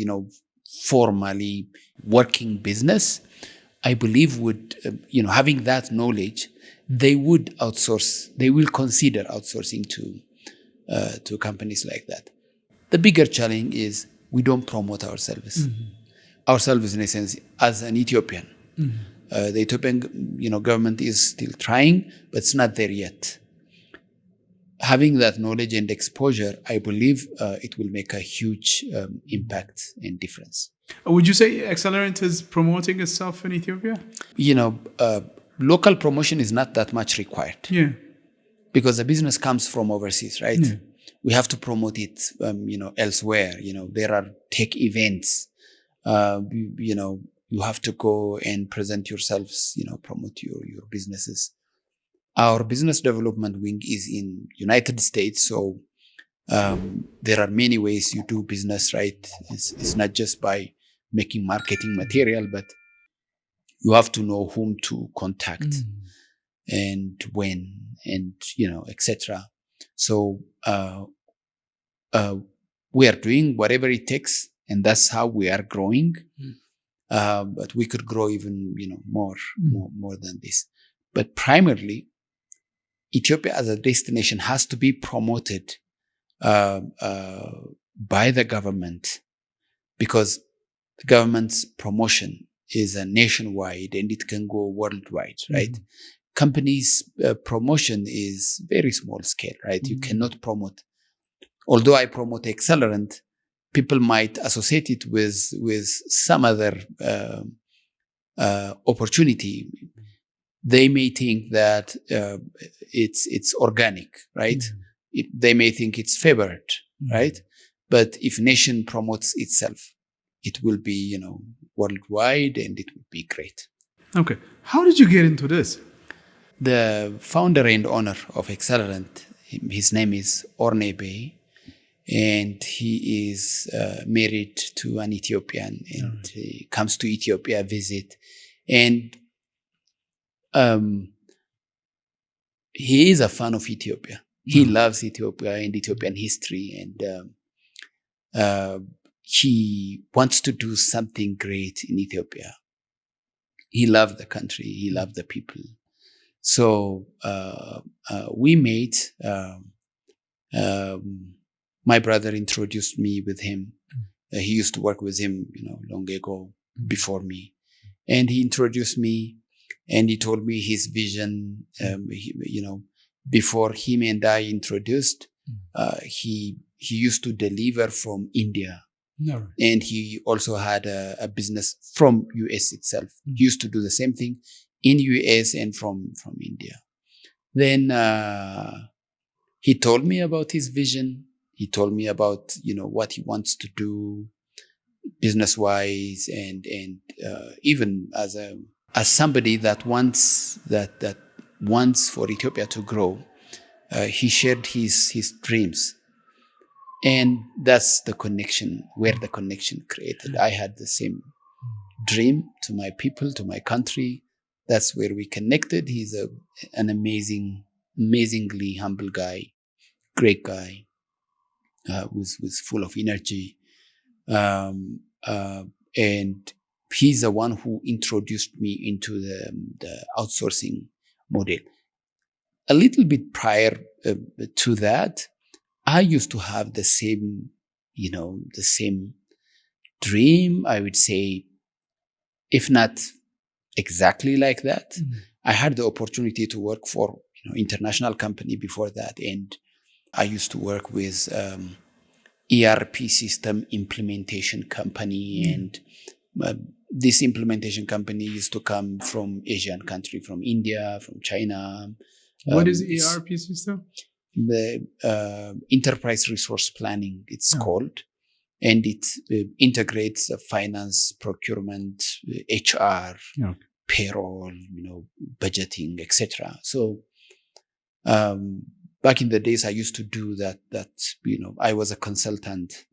formally working business, I believe would, having that knowledge, they would outsource, they will consider outsourcing to companies like that. The bigger challenge is we don't promote our service. Ourselves, in a sense, as an Ethiopian. The Ethiopian, government is still trying, but it's not there yet. Having that knowledge and exposure, I believe it will make a huge impact and difference. Would you say Accelerant is promoting itself in Ethiopia? Local promotion is not that much required. Yeah. Because the business comes from overseas, right? Yeah. We have to promote it, elsewhere. There are tech events. You have to go and present yourselves, promote your businesses. Our business development wing is in United States. So there are many ways you do business, right? It's not just by making marketing material, but you have to know whom to contact and when, and, etc. So we are doing whatever it takes, and that's how we are growing. But we could grow even, more than this. But primarily, Ethiopia as a destination has to be promoted by the government, because the government's promotion is a nationwide and it can go worldwide, right? Companies' promotion is very small scale, right? You cannot promote. Although I promote Accelerant, people might associate it with some other opportunity. They may think that it's organic, right? They may think it's favored, right? But if nation promotes itself, it will be, worldwide, and it would be great. Okay. How did you get into this? The founder and owner of Accelerant, his name is Orne Bey, and he is married to an Ethiopian, and he comes to Ethiopia visit, and he is a fan of Ethiopia. He loves Ethiopia and Ethiopian history, and he wants to do something great in Ethiopia. He loved the country. He loved the people. So we met. My brother introduced me with him. He used to work with him, long ago, before me. And he introduced me, and he told me his vision. Before him and I introduced, he used to deliver from India. No. And he also had a business from US itself. He used to do the same thing in US and from India. Then he told me about his vision. He told me about, what he wants to do business-wise, and even as somebody that wants for Ethiopia to grow. He shared his dreams. And that's the connection, where the connection created. I had the same dream to my people, to my country. That's where we connected. He's an amazingly humble guy, great guy, was full of energy. And he's the one who introduced me into the outsourcing model. A little bit prior to that, I used to have the same dream, I would say, if not exactly like that. I had the opportunity to work for international company before that, and I used to work with ERP system implementation company. And this implementation company used to come from Asian country, from India, from China. What is ERP system? The enterprise resource planning, it's called. And it integrates finance, procurement, HR, payroll, budgeting, etc. So back in the days, I used to do that. I was a consultant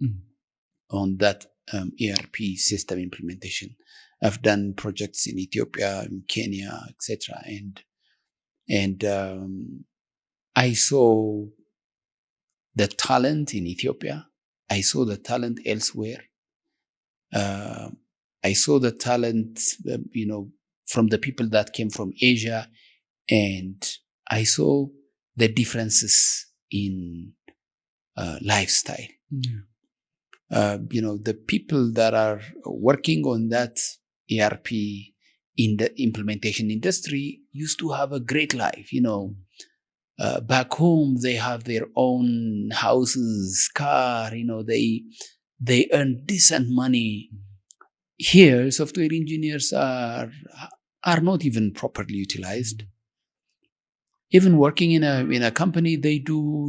on that ERP system implementation. I've done projects in Ethiopia, in Kenya, etc. And I saw the talent in Ethiopia. I saw the talent elsewhere. I saw the talent, from the people that came from Asia, and I saw the differences in lifestyle. The people that are working on that ERP in the implementation industry used to have a great life. Back home, they have their own houses, car, they earn decent money. Here, software engineers are not even properly utilized. Even working in a company, they do,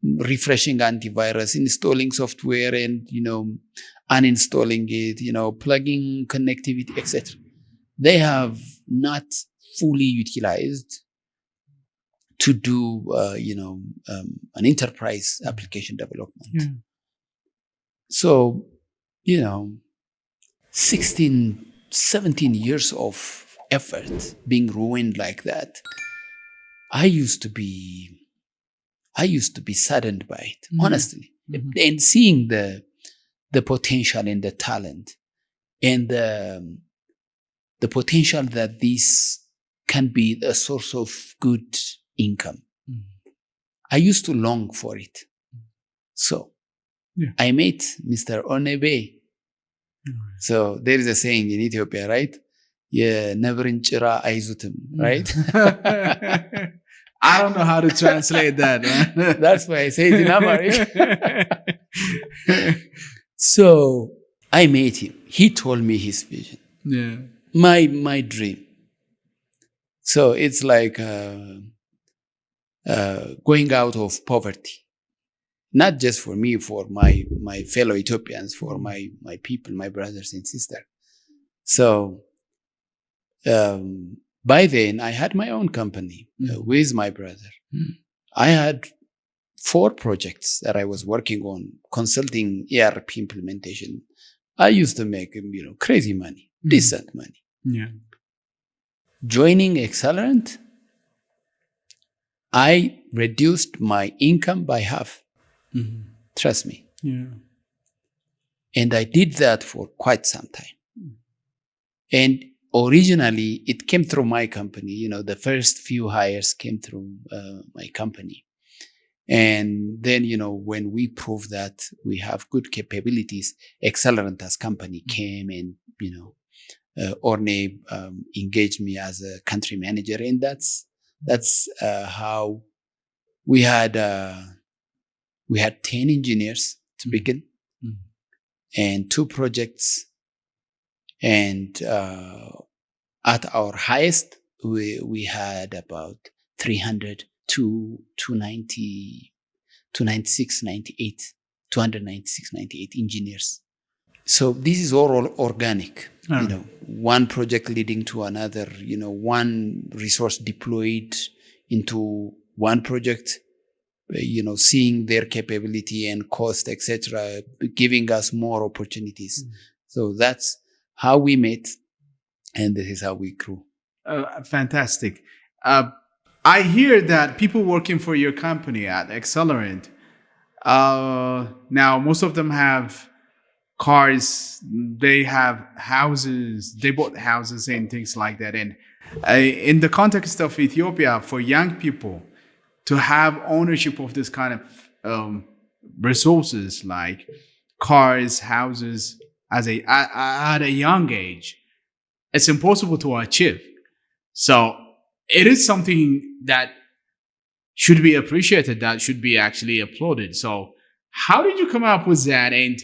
refreshing antivirus, installing software and, uninstalling it, plugging connectivity, etc. They have not fully utilized to do, an enterprise application development. So, 16, 17 years of effort being ruined like that. I used to be saddened by it, honestly. And seeing the potential and the talent and the potential that this can be a source of good income. I used to long for it. So I met Mr. Onebe. So there is a saying in Ethiopia, right? Yeah, never in chira aizutim, right? I don't know how to translate that, man. That's why I say it in Amharic. So I met him. He told me his vision. Yeah. My dream. So it's like going out of poverty. Not just for me, for my fellow Ethiopians, for my people, my brothers and sisters. So by then, I had my own company with my brother. I had 4 projects that I was working on, consulting ERP implementation. I used to make crazy money, decent money. Yeah. Joining Accelerant, I reduced my income by half. Trust me. Yeah. And I did that for quite some time. And originally, it came through my company. The first few hires came through my company. And then, when we proved that we have good capabilities, Accelerant as company came and, Orne engaged me as a country manager. And that's how we had 10 engineers to begin and 2 projects. And at our highest, we had about 300 to 296, 98 engineers. So this is all organic. One project leading to another, one resource deployed into one project, seeing their capability and cost, etc., giving us more opportunities. So that's how we met, and this is how we grew. Fantastic. I hear that people working for your company at Accelerant, now most of them have cars, they have houses, they bought houses and things like that. And in the context of Ethiopia, for young people to have ownership of this kind of resources like cars, houses, at a young age, it's impossible to achieve. So it is something that should be appreciated, that should be actually applauded. So How did you come up with that? And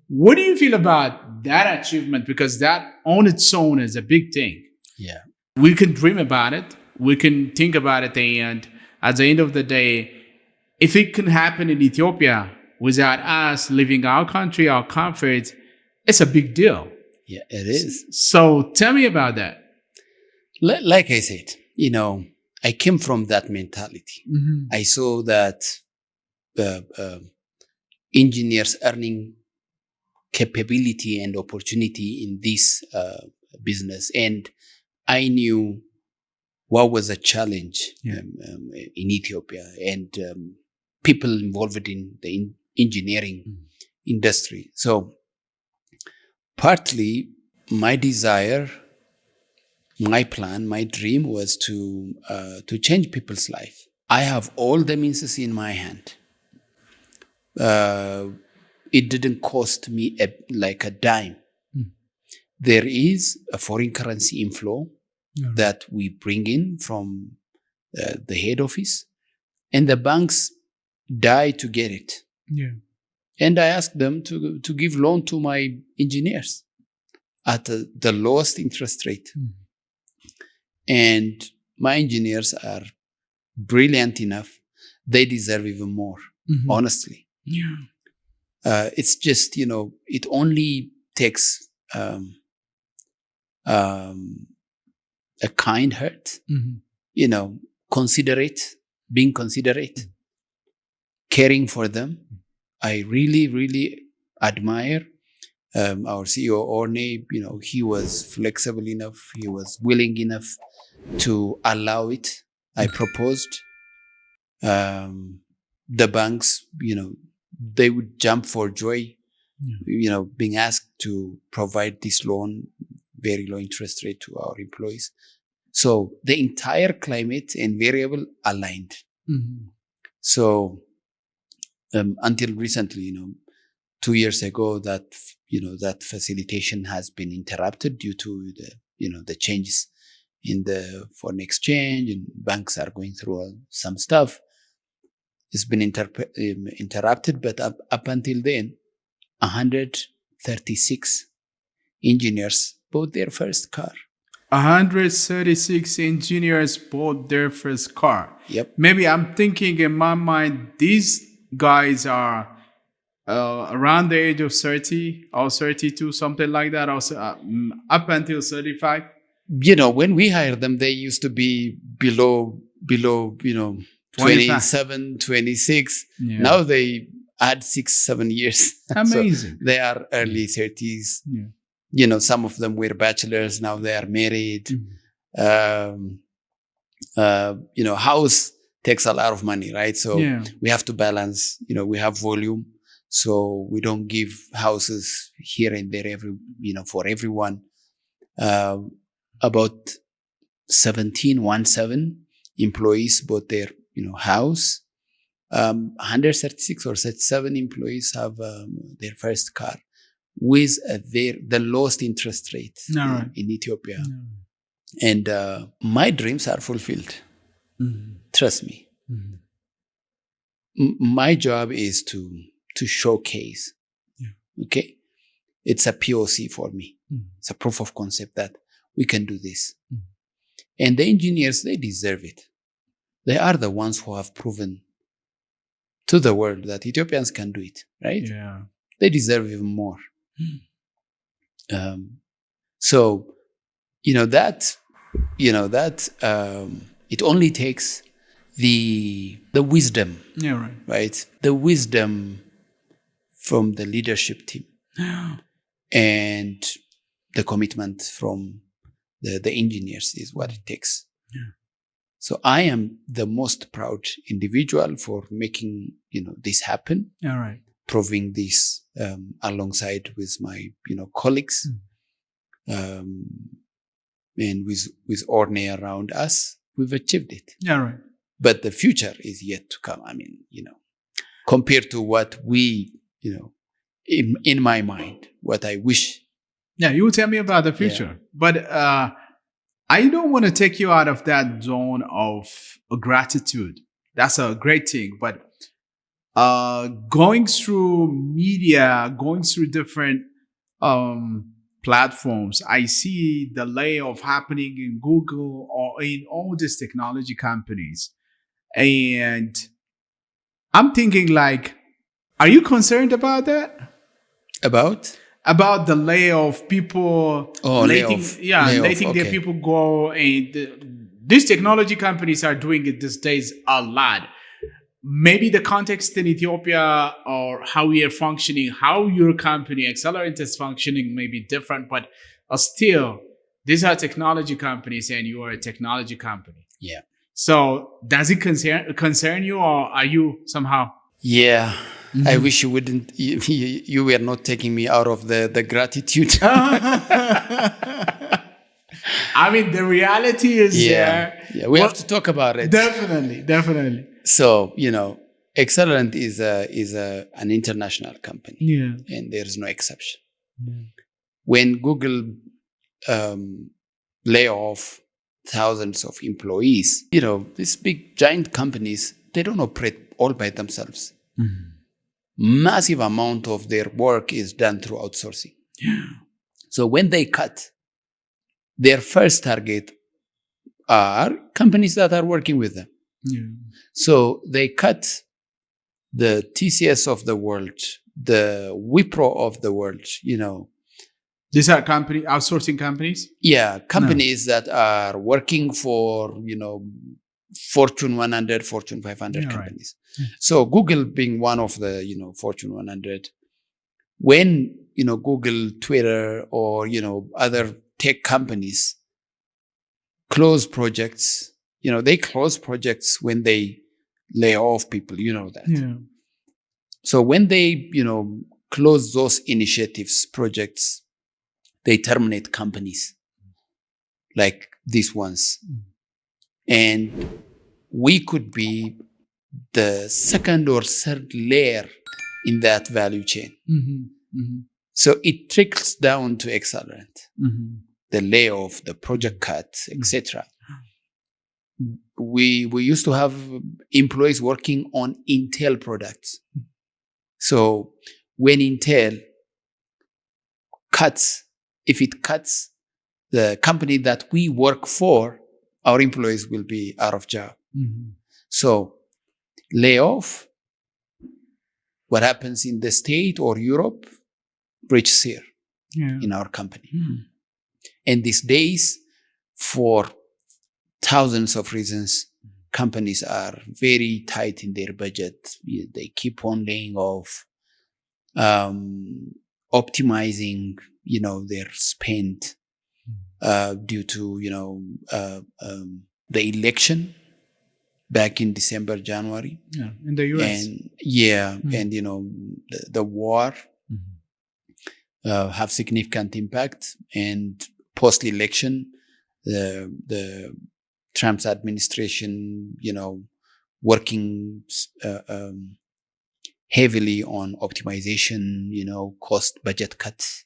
what do you feel about that achievement? Because that on its own is a big thing. Yeah. We can dream about it. We can think about it. And at the end of the day, if it can happen in Ethiopia without us leaving our country, our comfort, it's a big deal. Yeah, it is. So tell me about that. Like I said, I came from that mentality. Mm-hmm. I saw that engineers earning capability and opportunity in this business. And I knew what was a challenge in Ethiopia and people involved in the engineering industry. So partly my desire, my plan, my dream was to change people's life. I have all the means in my hand. It didn't cost me like a dime. There is a foreign currency inflow that we bring in from the head office, and the banks die to get it. Yeah. And I asked them to give loan to my engineers at the lowest interest rate. And my engineers are brilliant enough. They deserve even more, honestly. Yeah. It's just, it only takes a kind heart, being considerate, caring for them. I really, really admire our CEO, Orne. He was flexible enough. He was willing enough to allow it. I proposed. The banks, they would jump for joy, being asked to provide this loan, very low interest rate to our employees. So the entire climate and variable aligned. So until recently, 2 years ago, that facilitation has been interrupted due to the changes in the foreign exchange, and banks are going through some stuff. It's been interrupted, but up until then, 136 engineers bought their first car. 136 engineers bought their first car. Yep. Maybe I'm thinking in my mind, these guys are around the age of 30 or 32, something like that, or up until 35. When we hired them, they used to be below 27, 26. Yeah. Now they add 6-7 years. Amazing. So they are early 30s. Yeah. Some of them were bachelors. Now they are married. House takes a lot of money, right? So we have to balance, we have volume. So we don't give houses here and there for everyone. About 17 employees bought their house. 136 or 37 employees have their first car with the lowest interest rate in Ethiopia. And my dreams are fulfilled. Trust me. My job is to showcase. Okay? It's a POC for me. It's a proof of concept that we can do this. And the engineers, they deserve it. They are the ones who have proven to the world that Ethiopians can do it, right? Yeah. They deserve even more. So, that it only takes the wisdom, right? The wisdom from the leadership team and the commitment from the engineers is what it takes. So I am the most proud individual for making, this happen. All right. Proving this alongside with my, colleagues, and with Orne around us, we've achieved it. All right. But the future is yet to come. I mean, compared to what we, in my mind, what I wish. Yeah, you will tell me about the future. Yeah. But I don't want to take you out of that zone of gratitude. That's a great thing. But going through media, going through different platforms, I see the layoff happening in Google or in all these technology companies. And I'm thinking like, are you concerned about that? About the layoff, people letting their people go. And these technology companies are doing it these days a lot. Maybe the context in Ethiopia or how we are functioning, how your company, Accelerant, is functioning may be different, but still, these are technology companies and you are a technology company. Yeah. So does it concern you, or are you somehow? Yeah. Mm-hmm. I wish you wouldn't, you were not taking me out of the gratitude. I mean, the reality is Yeah, we have to talk about it. Definitely. So, Accelerant is an international company. Yeah. And there's no exception. Yeah. When Google lay off thousands of employees, these big giant companies, they don't operate all by themselves. Mm-hmm. Massive amount of their work is done through outsourcing. Yeah. So when they cut, their first target are companies that are working with them. Yeah. So they cut the TCS of the world, the Wipro of the world, These are outsourcing companies? Yeah, companies that are working for, Fortune 100, Fortune 500 companies. Right. So Google being one of the, Fortune 100, when, Google, Twitter, or, other tech companies close projects, they close projects when they lay off people, that. Yeah. So when they, close those initiatives, projects, they terminate companies like these ones. And we could be the second or third layer in that value chain. Mm-hmm. Mm-hmm. So it trickles down to Accelerant, mm-hmm. the layoff, the project cuts, etc. We used to have employees working on Intel products. So when Intel cuts, if it cuts the company that we work for, our employees will be out of job. Mm-hmm. So layoff, what happens in the States or Europe, reaches here in our company. Mm. And these days, for thousands of reasons, companies are very tight in their budget. They keep on laying off, optimizing, their spend due to, the election back in December, January. Yeah, in the US. And, and the war have significant impact. And post-election, the Trump's administration, working heavily on optimization, cost budget cuts.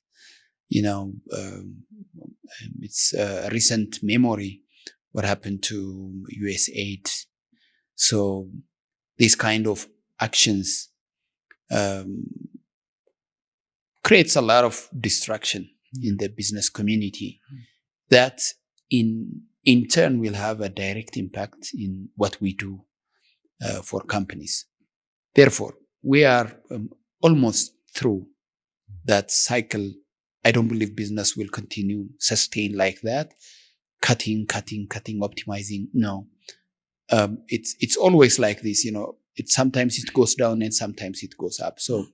It's a recent memory what happened to US aid. So these kind of actions creates a lot of distraction in the business community that in turn will have a direct impact in what we do for companies. Therefore, we are almost through that cycle. I don't believe business will continue sustain like that. Cutting, optimizing. No. It's always like this, sometimes it goes down and sometimes it goes up. So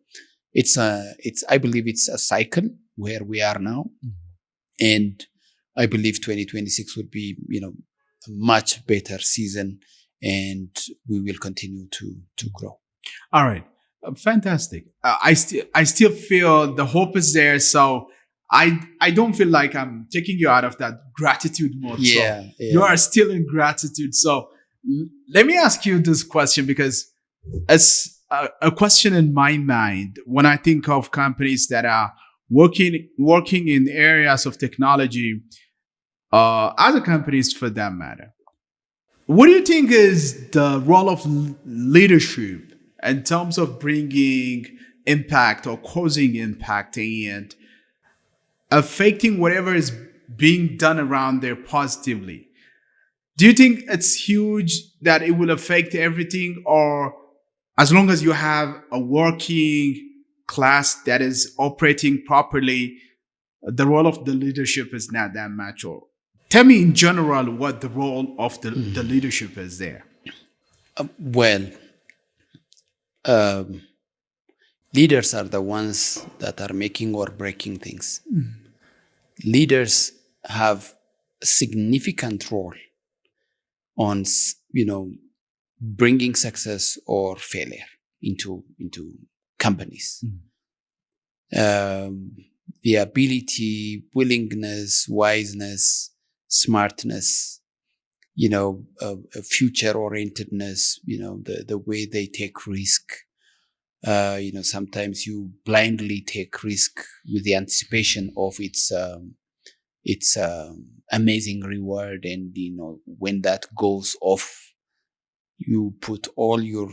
I believe it's a cycle where we are now. And I believe 2026 would be, a much better season, and we will continue to grow. All right. Fantastic. I still feel the hope is there. So I don't feel like I'm taking you out of that gratitude mode. Yeah, so you are still in gratitude. So let me ask you this question, because it's a question in my mind when I think of companies that are working in areas of technology, other companies for that matter. What do you think is the role of leadership in terms of bringing impact or causing impact and affecting whatever is being done around there positively. Do you think it's huge that it will affect everything, or as long as you have a working class that is operating properly, the role of the leadership is not that much? Or tell me in general what the role of the leadership is there. Leaders are the ones that are making or breaking things. Leaders have a significant role on, bringing success or failure into companies. The ability, willingness, wiseness, smartness, future orientedness, the way they take risk. Sometimes you blindly take risk with the anticipation of its amazing reward. And, when that goes off, you put all your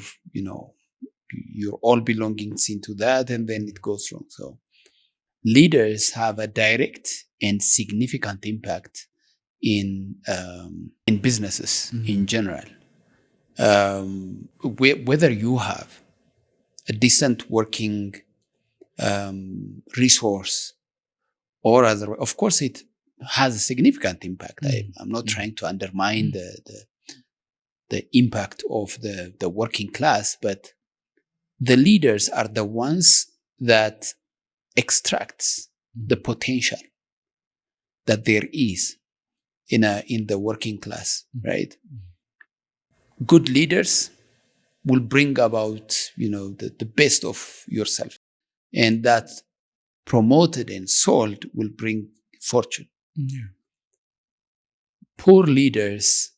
all belongings into that, and then it goes wrong. So leaders have a direct and significant impact in businesses in general. Whether you have a decent working resource or other, of course, it has a significant impact. I'm not trying to undermine the impact of the working class, but the leaders are the ones that extracts the potential that there is in the working class, right? Good leaders will bring about, the best of yourself, and that promoted and sold will bring fortune. Poor leaders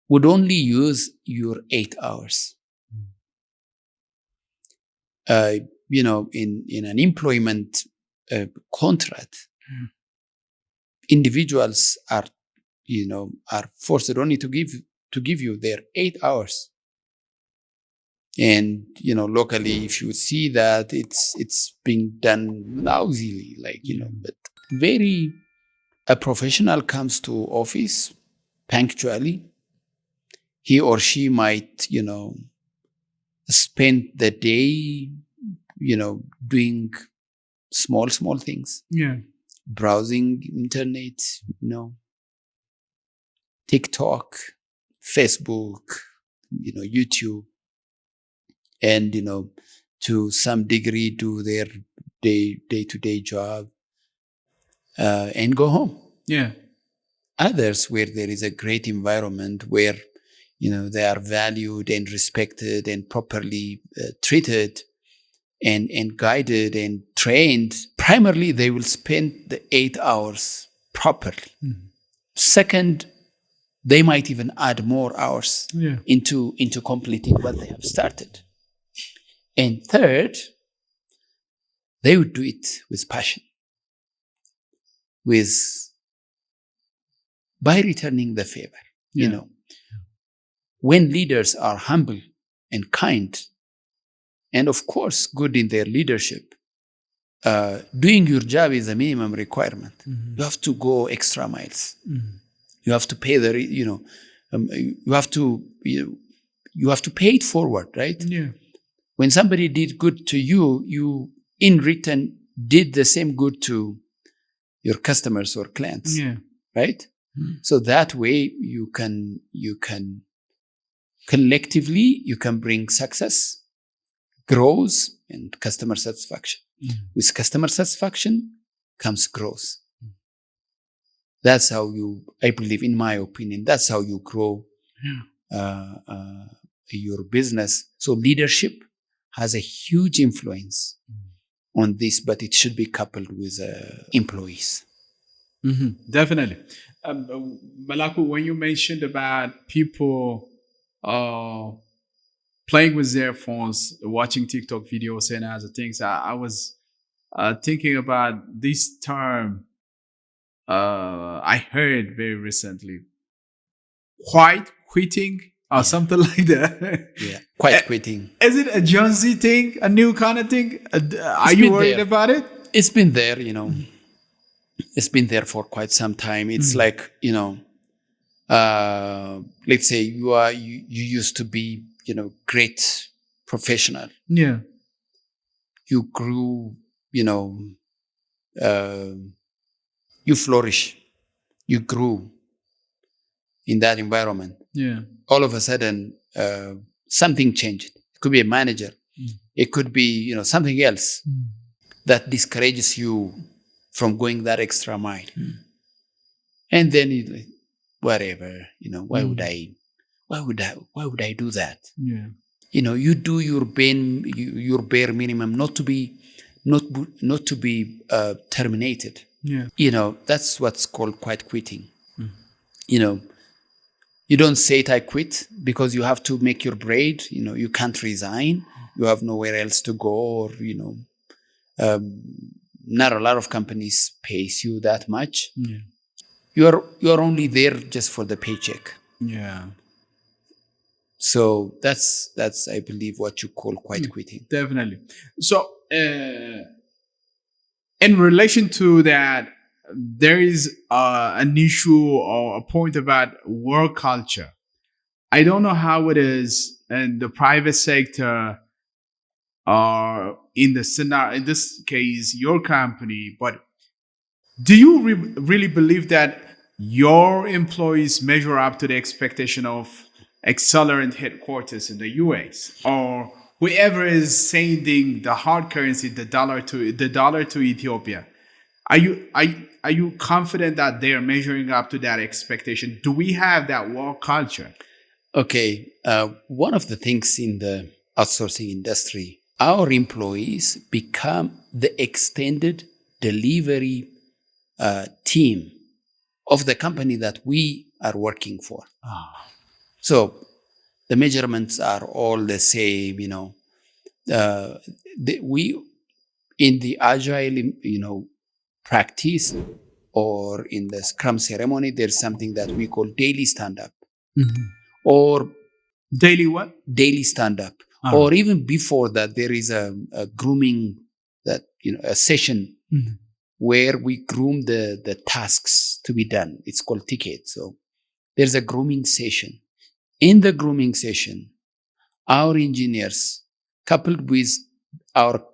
would only use your 8 hours. In an employment contract, individuals are forced only to give you their 8 hours. And, locally, if you see that it's being done lousily, but a professional comes to office punctually, he or she might, spend the day, doing small things. Browsing internet, TikTok, Facebook, YouTube, and, to some degree do their day-to-day job, and go home. Others, where there is a great environment where, they are valued and respected and properly treated and guided and trained, primarily they will spend the 8 hours properly. Second, they might even add more hours into completing what they have started. And third, they would do it with passion, by returning the favor. When leaders are humble and kind, and of course good in their leadership, doing your job is a minimum requirement. You have to go extra miles. You have to pay you have to pay it forward, right? When somebody did good to you, you in return did the same good to your customers or clients, right? So that way you can collectively, you can bring success, growth, and customer satisfaction. With customer satisfaction comes growth. That's how I believe, in my opinion, that's how you grow your business. So leadership has a huge influence on this, but it should be coupled with employees. Definitely. Melaku, when you mentioned about people playing with their phones, watching TikTok videos and other things, I was thinking about this term I heard very recently: quiet quitting or something like that. Yeah, quite quitting. Is it a Gen Z thing, a new kind of thing? Are you worried about it? It's been there, it's been there for quite some time. It's like, let's say you used to be, great professional. Yeah. You grew, you flourish, you grew in that environment. Yeah. All of a sudden, something changed. It could be a manager. It could be, something else that discourages you from going that extra mile. And then you like, whatever, why would I do that? Yeah. You do your bare minimum not to be terminated. Yeah. That's what's called quiet quitting. You don't say it, I quit, because you have to make your bread. You can't resign. You have nowhere else to go, or, not a lot of companies pays you that much. Yeah. You're only there just for the paycheck. Yeah. So that's I believe what you call quiet quitting. Definitely. So in relation to that, there is an issue or a point about work culture. I don't know how it is in the private sector or in the scenario, in this case, your company, but do you really believe that your employees measure up to the expectation of Accelerant headquarters in the US, or whoever is sending the hard currency, the dollar to Ethiopia? Are you confident that they are measuring up to that expectation? Do we have that work culture? Okay, one of the things in the outsourcing industry, our employees become the extended delivery team of the company that we are working for. So the measurements are all the same. We in the agile, practice, or in the Scrum ceremony, there's something that we call daily stand-up, or daily what? Daily stand-up, or even before that, there is a grooming, that a session where we groom the tasks to be done. It's called ticket. So there's a grooming session. In the grooming session, our engineers, coupled with our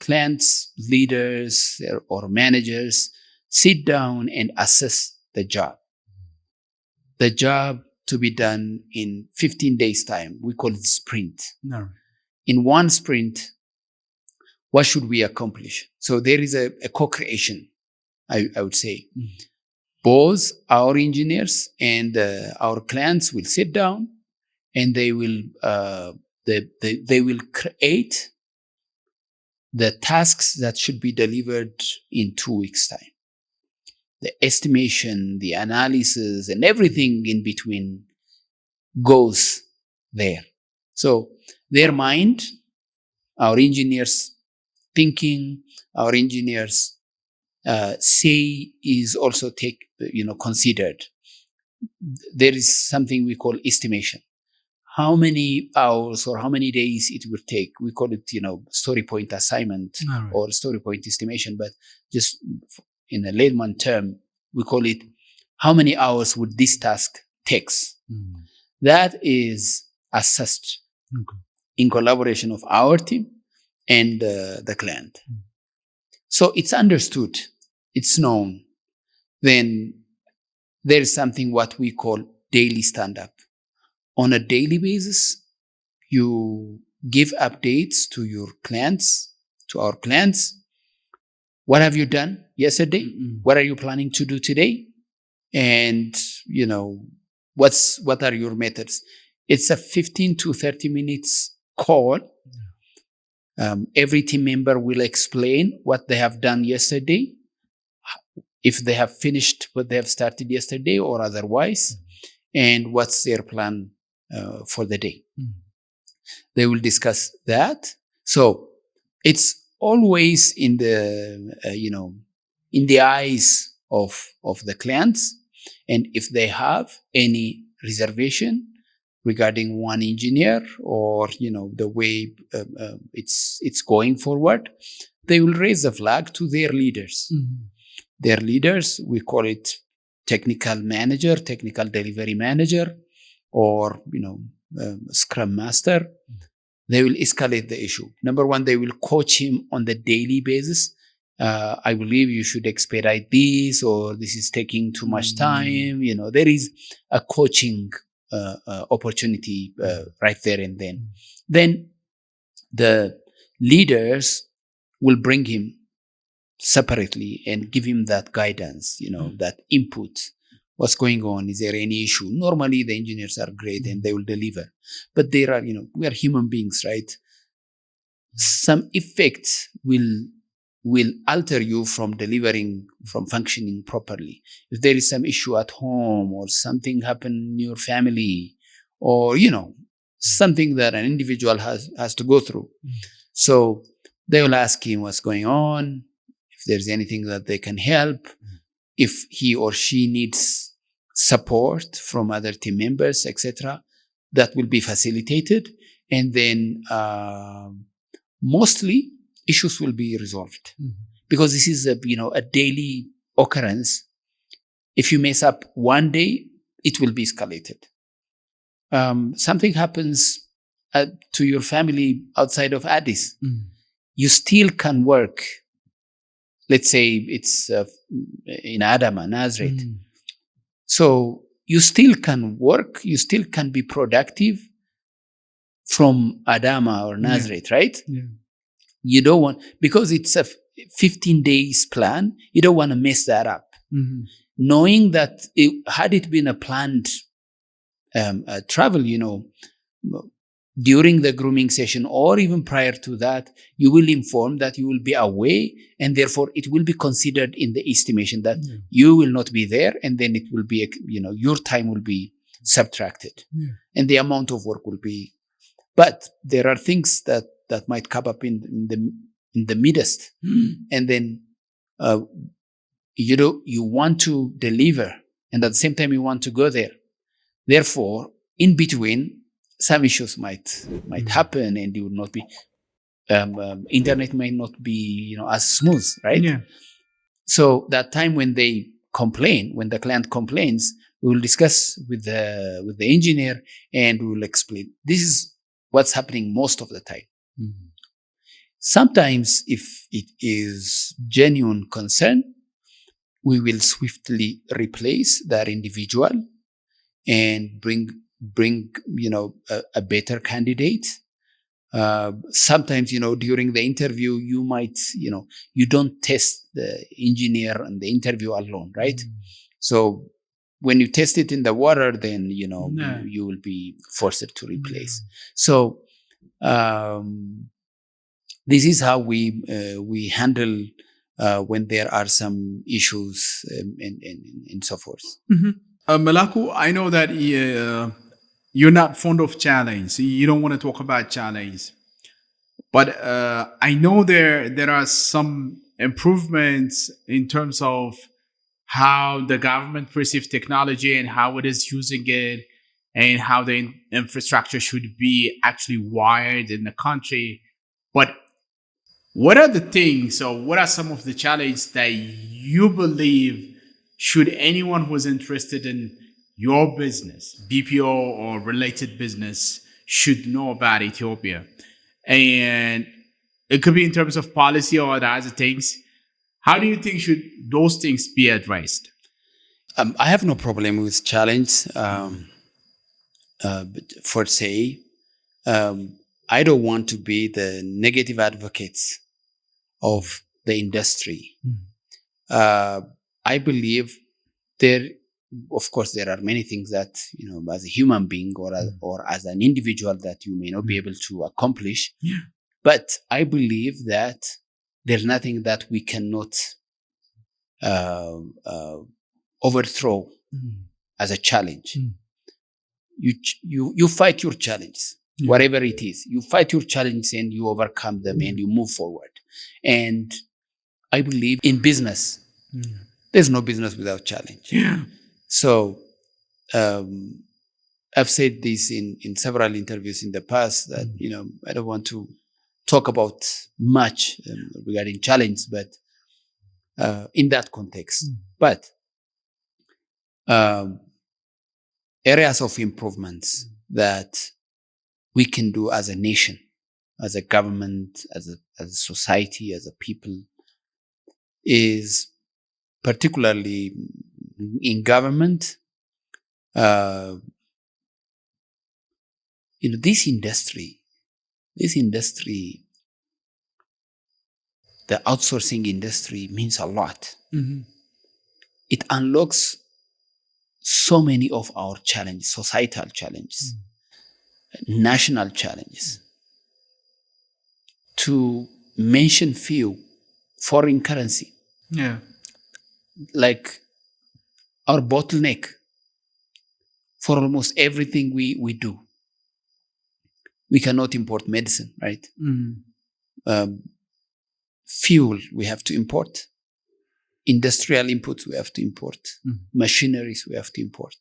clients, leaders, or managers, sit down and assess the job. The job to be done in 15 days' time. We call it sprint. No. In one sprint, what should we accomplish? So there is a co-creation, I would say. Both our engineers and our clients will sit down, and they will they will create the tasks that should be delivered in 2 weeks' time. The estimation, the analysis, and everything in between goes there. So their mind, our engineers' thinking, our engineers' say is also considered. There is something we call estimation. How many hours or how many days it will take? We call it, story point assignment or story point estimation. But just in a layman term, we call it how many hours would this task takes. That is assessed in collaboration of our team and the client. So it's understood, it's known. Then there is something what we call daily stand-up. On a daily basis, you give updates to your clients, to our clients. What have you done yesterday? What are you planning to do today? And, what are your methods? It's a 15 to 30 minutes call. Every team member will explain what they have done yesterday, if they have finished what they have started yesterday or otherwise, and what's their plan for the day. They will discuss that. So it's always in the in the eyes of the clients, and if they have any reservation, regarding one engineer or, the way it's going forward, they will raise the flag to their leaders. Mm-hmm. Their leaders, we call it technical manager, technical delivery manager, or, scrum master. They will escalate the issue. Number one, they will coach him on the daily basis. I believe you should expedite this, or this is taking too much time. There is a coaching opportunity right there and then. Then the leaders will bring him separately and give him that guidance, that input. What's going on? Is there any issue? Normally, the engineers are great and they will deliver. But there are, we are human beings, right? Some effects will alter you from delivering, from functioning properly. If there is some issue at home or something happened in your family or, something that an individual has to go through. So they will ask him what's going on, if there's anything that they can help, if he or she needs support from other team members, etc., that will be facilitated. And then mostly issues will be resolved because this is a daily occurrence. If you mess up one day, it will be escalated. Something happens to your family outside of Addis. You still can work. Let's say it's in Adama, Nazareth. So you still can work. You still can be productive from Adama or Nazareth, right? Yeah. You don't want, because it's a 15 days plan, you don't want to mess that up. Knowing that had it been a planned travel, during the grooming session or even prior to that, you will inform that you will be away, and therefore it will be considered in the estimation that you will not be there, and then it will be, your time will be subtracted, and the amount of work will be. But there are things that might come up in the midst, and then you want to deliver, and at the same time you want to go there. Therefore, in between, some issues might happen, and you will not be. Internet might not be as smooth, right? Yeah. So that time when they complain, when the client complains, we will discuss with the engineer, and we will explain. This is what's happening most of the time. Sometimes, if it is genuine concern, we will swiftly replace that individual and bring a better candidate. Sometimes, during the interview, you might, you don't test the engineer and the interview alone, right? So when you test it in the water, then, you will be forced to replace. So this is how we handle when there are some issues and so forth. Melaku, I know that you're not fond of challenge. You don't want to talk about challenge. But I know there are some improvements in terms of how the government perceives technology and how it is using it, and how the infrastructure should be actually wired in the country. But what are the things, or what are some of the challenges that you believe should anyone who's interested in your business, BPO or related business, should know about Ethiopia? And it could be in terms of policy or other things. How do you think should those things be addressed? I have no problem with challenge. For say, I don't want to be the negative advocates of the industry. I believe of course, there are many things that, as a human being or as an individual, that you may not be able to accomplish. Yeah. But I believe that there's nothing that we cannot overthrow as a challenge. You fight your challenges, whatever it is. You fight your challenges and you overcome them and you move forward. And I believe in business, there's no business without challenge. Yeah. So I've said this in several interviews in the past that, I don't want to talk about much regarding challenge, but in that context. But areas of improvements that we can do as a nation, as a government, as a society, as a people, is particularly in government. This industry, the outsourcing industry means a lot. Mm-hmm. It unlocks so many of our challenges, societal challenges, national challenges. To mention few, foreign currency. Yeah. Like our bottleneck for almost everything we do. We cannot import medicine, right? Mm-hmm. Fuel, we have to import. Industrial inputs, we have to import. Machineries, we have to import.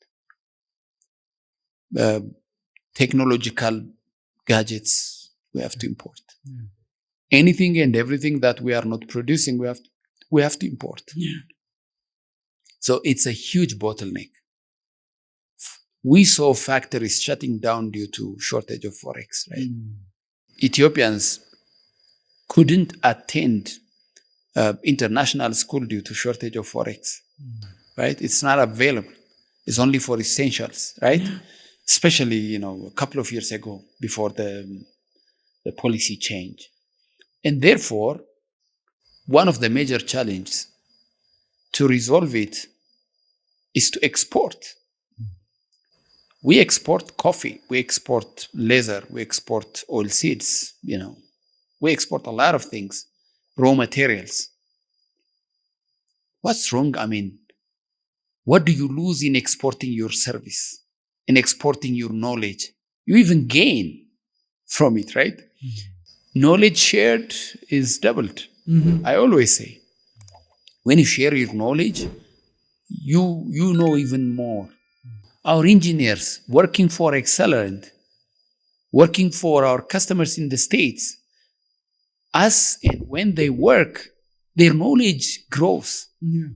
Technological gadgets, we have to import. Yeah. Anything and everything that we are not producing, we have to import. Yeah. So it's a huge bottleneck. We saw factories shutting down due to shortage of forex, right? Ethiopians couldn't attend international school due to shortage of forex, right? It's not available. It's only for essentials, right? Especially, a couple of years ago before the policy change. And therefore, one of the major challenges to resolve it is to export. We export coffee, we export leather, we export oil seeds, we export a lot of things, raw materials. What's wrong? What do you lose in exporting your service, in exporting your knowledge? You even gain from it, right? Mm-hmm. Knowledge shared is doubled. Mm-hmm. I always say, when you share your knowledge, you know even more. Our engineers working for Accelerant, working for our customers in the States, and when they work, their knowledge grows. Yeah.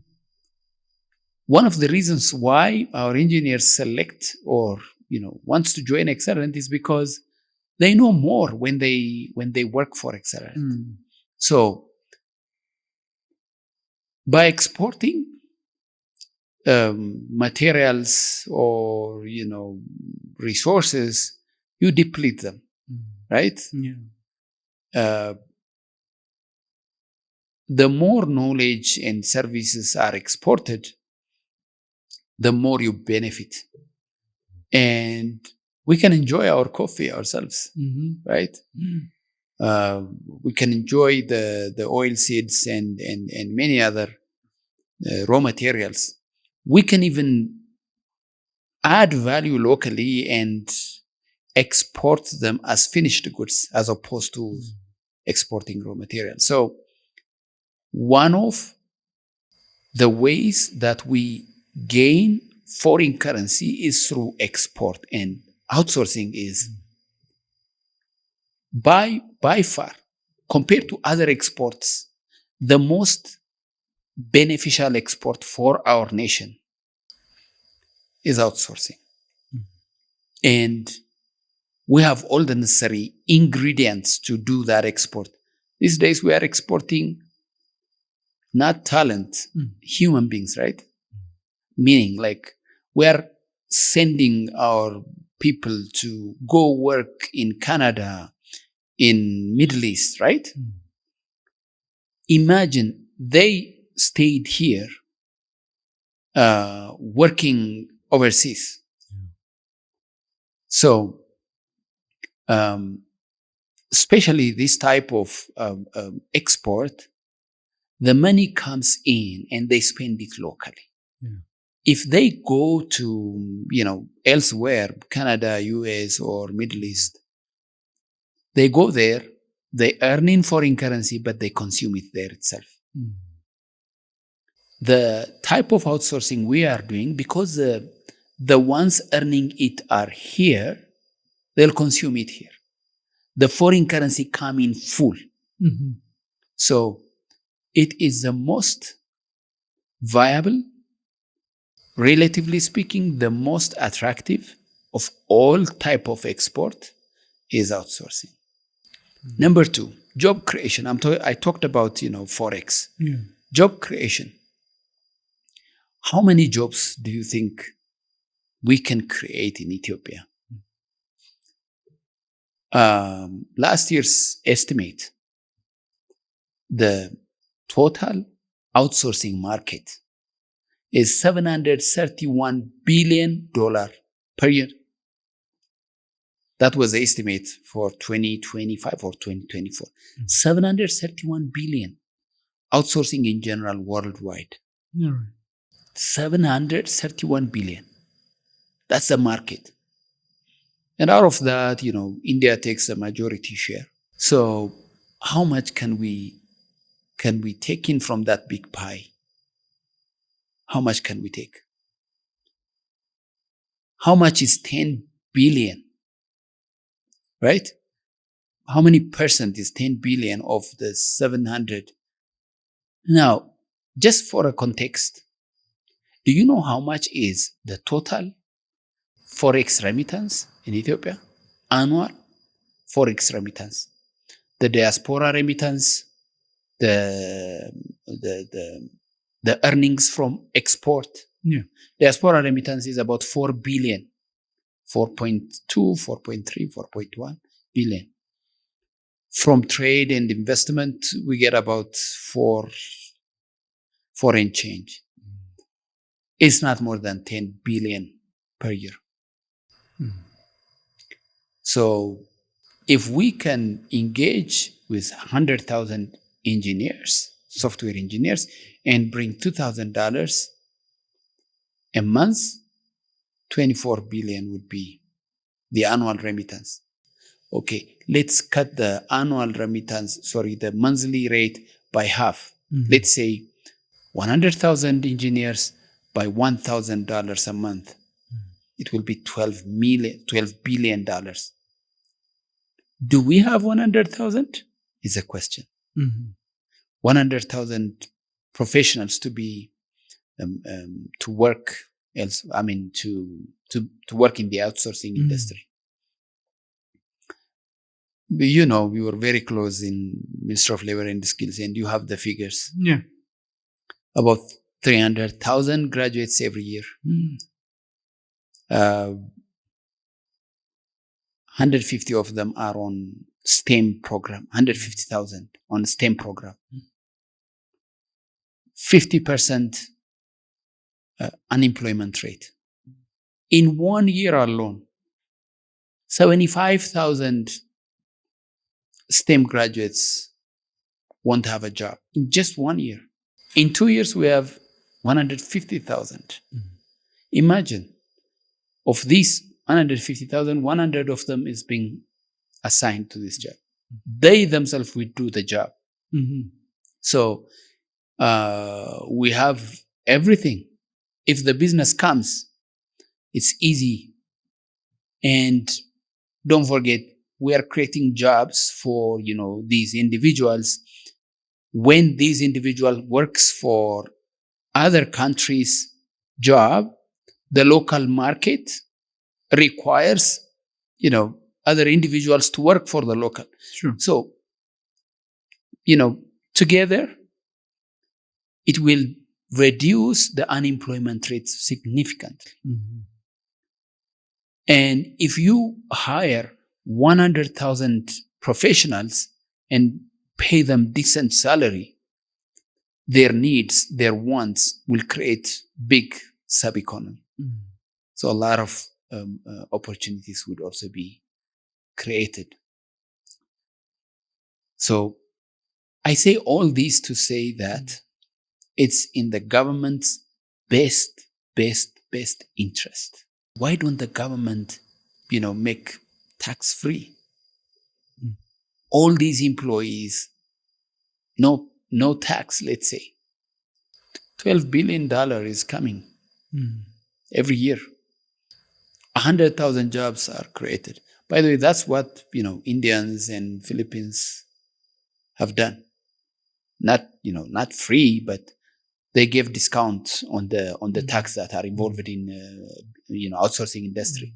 One of the reasons why our engineers select or wants to join Accelerant is because they know more when they work for Accelerant. So by exporting materials or resources, you deplete them, right? Yeah. The more knowledge and services are exported, the more you benefit, and we can enjoy our coffee ourselves, right? We can enjoy the oil seeds and many other raw materials. We can even add value locally and export them as finished goods as opposed to exporting raw materials. So one of the ways that we gain foreign currency is through export, and outsourcing is by far, compared to other exports, the most beneficial export for our nation is outsourcing. And we have all the necessary ingredients to do that export. These days we are exporting not talent, human beings, right? Meaning, like, we are sending our people to go work in Canada, in Middle East, right? Imagine they stayed here working overseas. So, especially this type of export, the money comes in and they spend it locally. Yeah. If they go to, elsewhere, Canada, US, or Middle East, they go there, they earn in foreign currency, but they consume it there itself. The type of outsourcing we are doing, because the the ones earning it are here, they'll consume it here. The foreign currency come in full. So it is the most viable, relatively speaking, the most attractive of all type of export is outsourcing. Number two, job creation. I talked about, Forex. Job creation. How many jobs do you think we can create in Ethiopia? Last year's estimate, the total outsourcing market is $731 billion per year. That was the estimate for 2025 or 2024. 731 billion outsourcing in general worldwide. 731 billion. That's the market. And out of that, India takes the majority share. So how much can we take in from that big pie? How much can we take? How much is 10 billion? Right? How many percent is 10 billion of the 700? Now, just for a context, do you know how much is the total Forex remittance in Ethiopia? Annual Forex remittance. The diaspora remittance, the earnings from export. Diaspora remittance is about 4 billion. 4.2, 4.3, 4.1 billion. From trade and investment, we get about 4 and change. It's not more than 10 billion per year. So if we can engage with 100,000 engineers, software engineers, and bring $2,000 a month, 24 billion would be the annual remittance. Okay, let's cut the the monthly rate by half. Let's say 100,000 engineers by $1,000 a month. It will be $12 billion. Do we have 100,000? Is a question. 100,000 professionals to be to work else. I mean, to work in the outsourcing industry. We were very close in Ministry of Labor and Skills, and you have the figures. About 300,000 graduates every year. 150 of them are on STEM program. 150,000 on STEM program. 50% unemployment rate. In 1 year alone, 75,000 STEM graduates won't have a job in just 1 year. In 2 years, we have 150,000. Imagine, of these 150,000, 100 of them is being assigned to this job. They themselves will do the job. So we have everything. If the business comes, it's easy. And don't forget, we are creating jobs for, these individuals. When these individual works for other countries' job, the local market requires, other individuals to work for the local. Sure. So, together, it will reduce the unemployment rate significantly. And if you hire 100,000 professionals and pay them decent salary, their needs, their wants will create big sub-economy. So a lot of opportunities would also be created. So I say all this to say that it's in the government's best interest. Why don't the government, make tax-free? All these employees, no tax, let's say. $12 billion is coming every year. 100,000 jobs are created. By the way, that's what, Indians and Philippines have done. Not free, but they gave discounts on the tax that are involved in, outsourcing industry.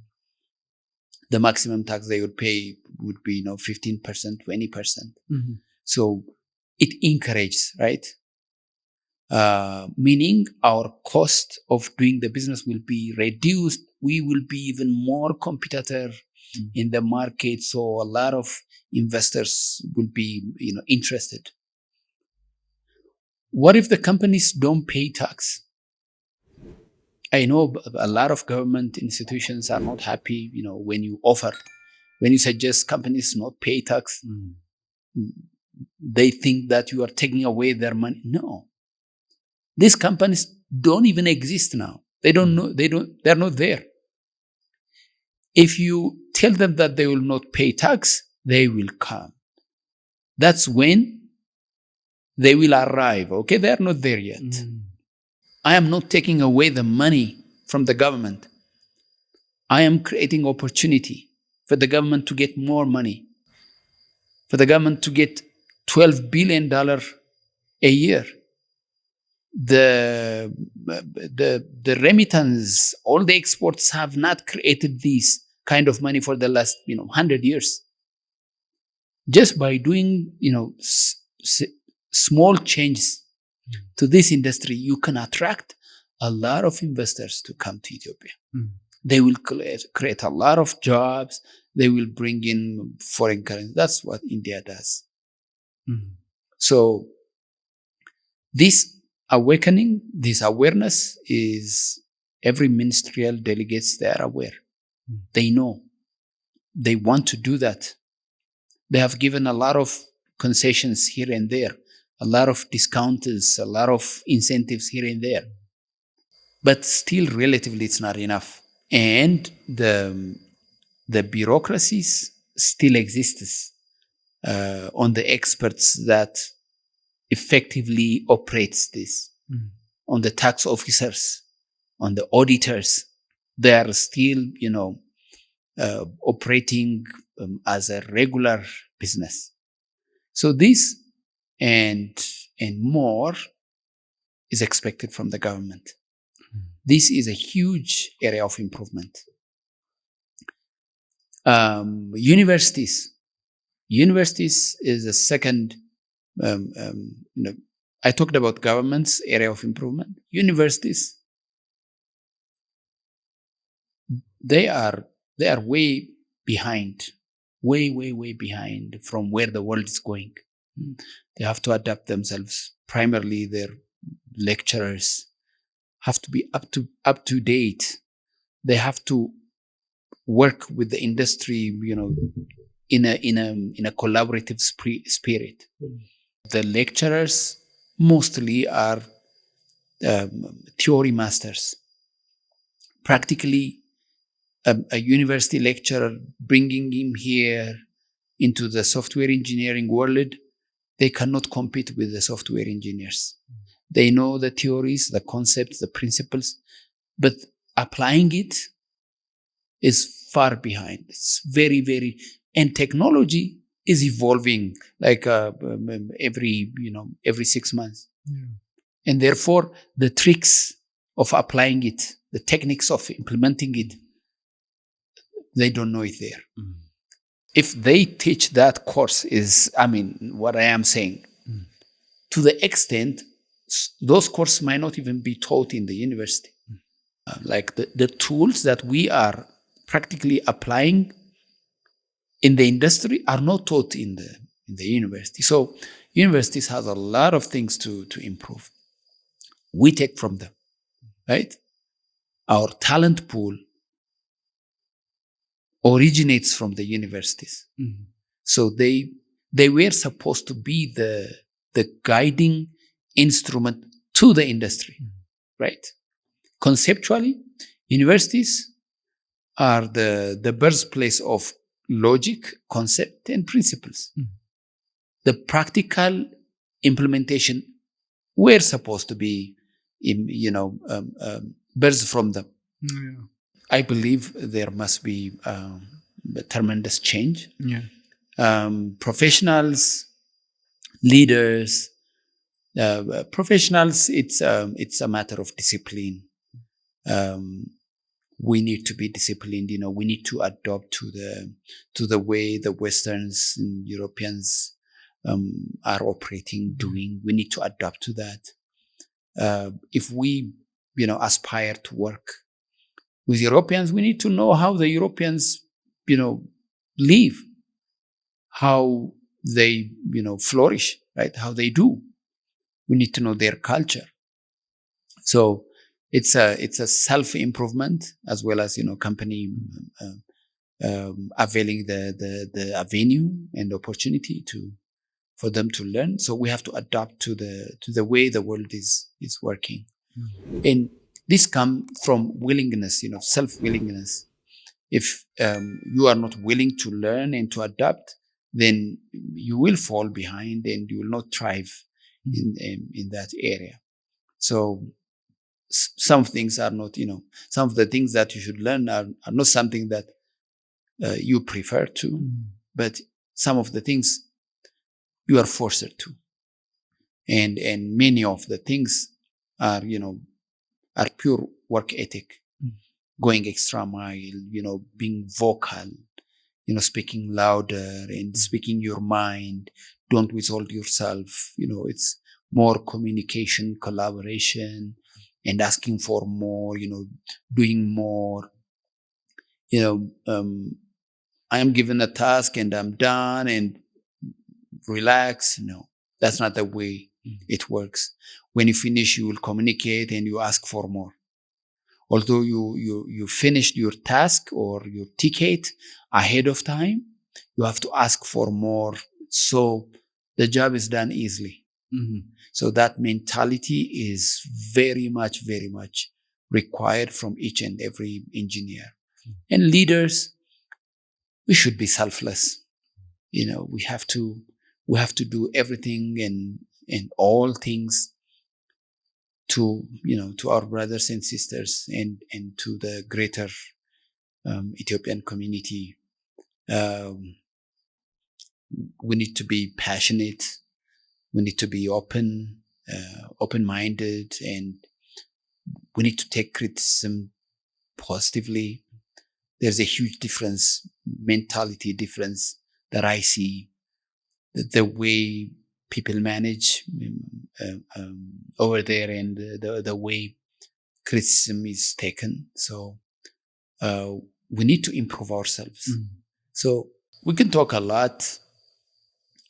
The maximum tax they would pay would be, 15%, 20%. So it encourages, right? Meaning our cost of doing the business will be reduced. We will be even more competitor in the market. So a lot of investors will be, interested. What if the companies don't pay tax? I know a lot of government institutions are not happy, when you suggest companies not pay tax, they think that you are taking away their money. No. These companies don't even exist now. They don't know, they're not there. If you tell them that they will not pay tax, they will come. That's when they will arrive. Okay, they're not there yet. I am not taking away the money from the government. I am creating opportunity for the government to get more money, for the government to get $12 billion a year. The remittance, all the exports have not created this kind of money for the last 100 years. Just by doing small changes to this industry, you can attract a lot of investors to come to Ethiopia. They will create a lot of jobs. They will bring in foreign currency. That's what India does. So this awakening, this awareness is every ministerial delegates, they are aware. They know. They want to do that. They have given a lot of concessions here and there, a lot of discounts, a lot of incentives here and there. But still, relatively, it's not enough. And the bureaucracies still exists on the experts that effectively operates this, on the tax officers, on the auditors. They are still, operating as a regular business. So this and more is expected from the government. This is a huge area of improvement. Universities is a second. I talked about government's area of improvement. Universities, they are way behind, way behind from where the world is going. They have to adapt themselves. Primarily, their lecturers have to be up to date. They have to work with the industry, in a collaborative spirit. The lecturers mostly are theory masters. Practically, a university lecturer, bringing him here into the software engineering world, they cannot compete with the software engineers. They know the theories, the concepts, the principles, but applying it is far behind. It's very, and technology is evolving like every 6 months. And therefore, the tricks of applying it, the techniques of implementing it, they don't know it there. If they teach that course what I am saying, to the extent, those courses might not even be taught in the university. Like the tools that we are practically applying in the industry are not taught in the university. So universities have a lot of things to improve. We take from them, right? Our talent pool originates from the universities. So they were supposed to be the guiding instrument to the industry, right? Conceptually, universities are the birthplace of logic, concept, and principles. The practical implementation were supposed to be, birth from them. I believe there must be a tremendous change. Yeah. Professionals, leaders, professionals, it's a matter of discipline. We need to be disciplined. We need to adopt to the way the Westerns and Europeans are operating, doing. We need to adapt to that. If we, aspire to work with Europeans, we need to know how the Europeans, live, how they, flourish, right? How they do. We need to know their culture. So it's a self-improvement as well as, company availing the avenue and opportunity for them to learn. So we have to adapt to the way the world is working. Mm-hmm. And this comes from willingness, self-willingness. If you are not willing to learn and to adapt, then you will fall behind and you will not thrive in that area. So some things are not, some of the things that you should learn are not something that you prefer to, but some of the things you are forced to. And many of the things are, are pure work ethic, going extra mile, being vocal, speaking louder and speaking your mind. Don't withhold yourself. It's more communication, collaboration, and asking for more, doing more. I am given a task and I'm done and relax. No, that's not the way it works. When you finish, you will communicate and you ask for more. Although you finished your task or your ticket ahead of time, you have to ask for more. So the job is done easily. Mm-hmm. So that mentality is very much required from each and every engineer. Mm-hmm. And leaders, we should be selfless. We have to do everything and all things to our brothers and sisters and to the greater Ethiopian community. We need to be passionate. We need to be open-minded, and we need to take criticism positively. There's a huge mentality difference that I see. The way people manage over there and the way criticism is taken. So we need to improve ourselves. Mm-hmm. So we can talk a lot.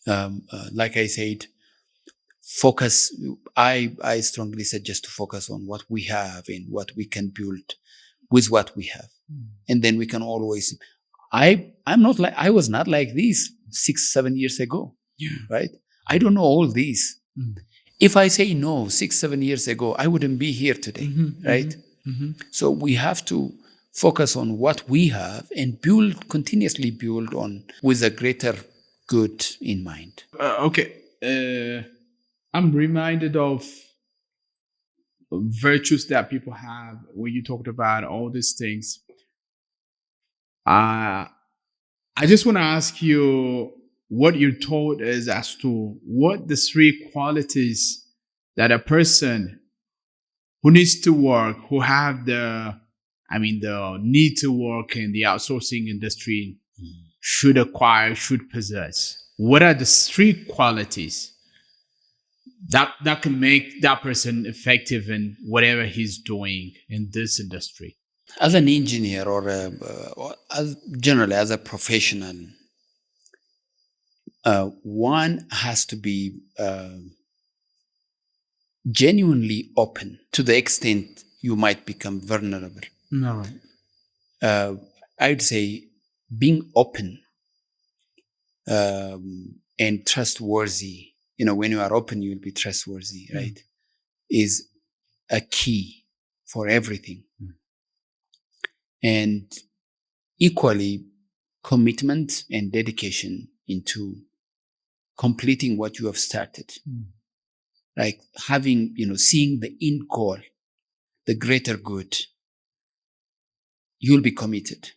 Like I said, focus. I strongly suggest to focus on what we have and what we can build with what we have. Mm-hmm. And then we can always, I was not like this 6-7 years ago. Yeah. Right? I don't know all these. Mm-hmm. If I say no 6-7 years ago, I wouldn't be here today. Mm-hmm. Right? Mm-hmm. So we have to focus on what we have and continuously build on with a greater good in mind. Okay. I'm reminded of virtues that people have when you talked about all these things. I just want to ask you what your thought is as to what the 3 qualities that a person who needs to work, who have the need to work in the outsourcing industry should acquire, should possess. What are the 3 qualities that can make that person effective in whatever he's doing in this industry? As an engineer or generally as a professional, one has to be genuinely open to the extent you might become vulnerable. All right. I'd say being open and trustworthy. When you are open, you will be trustworthy, right? Is a key for everything. And equally, commitment and dedication into completing what you have started. Like having, seeing the end goal, the greater good. you'll be committed.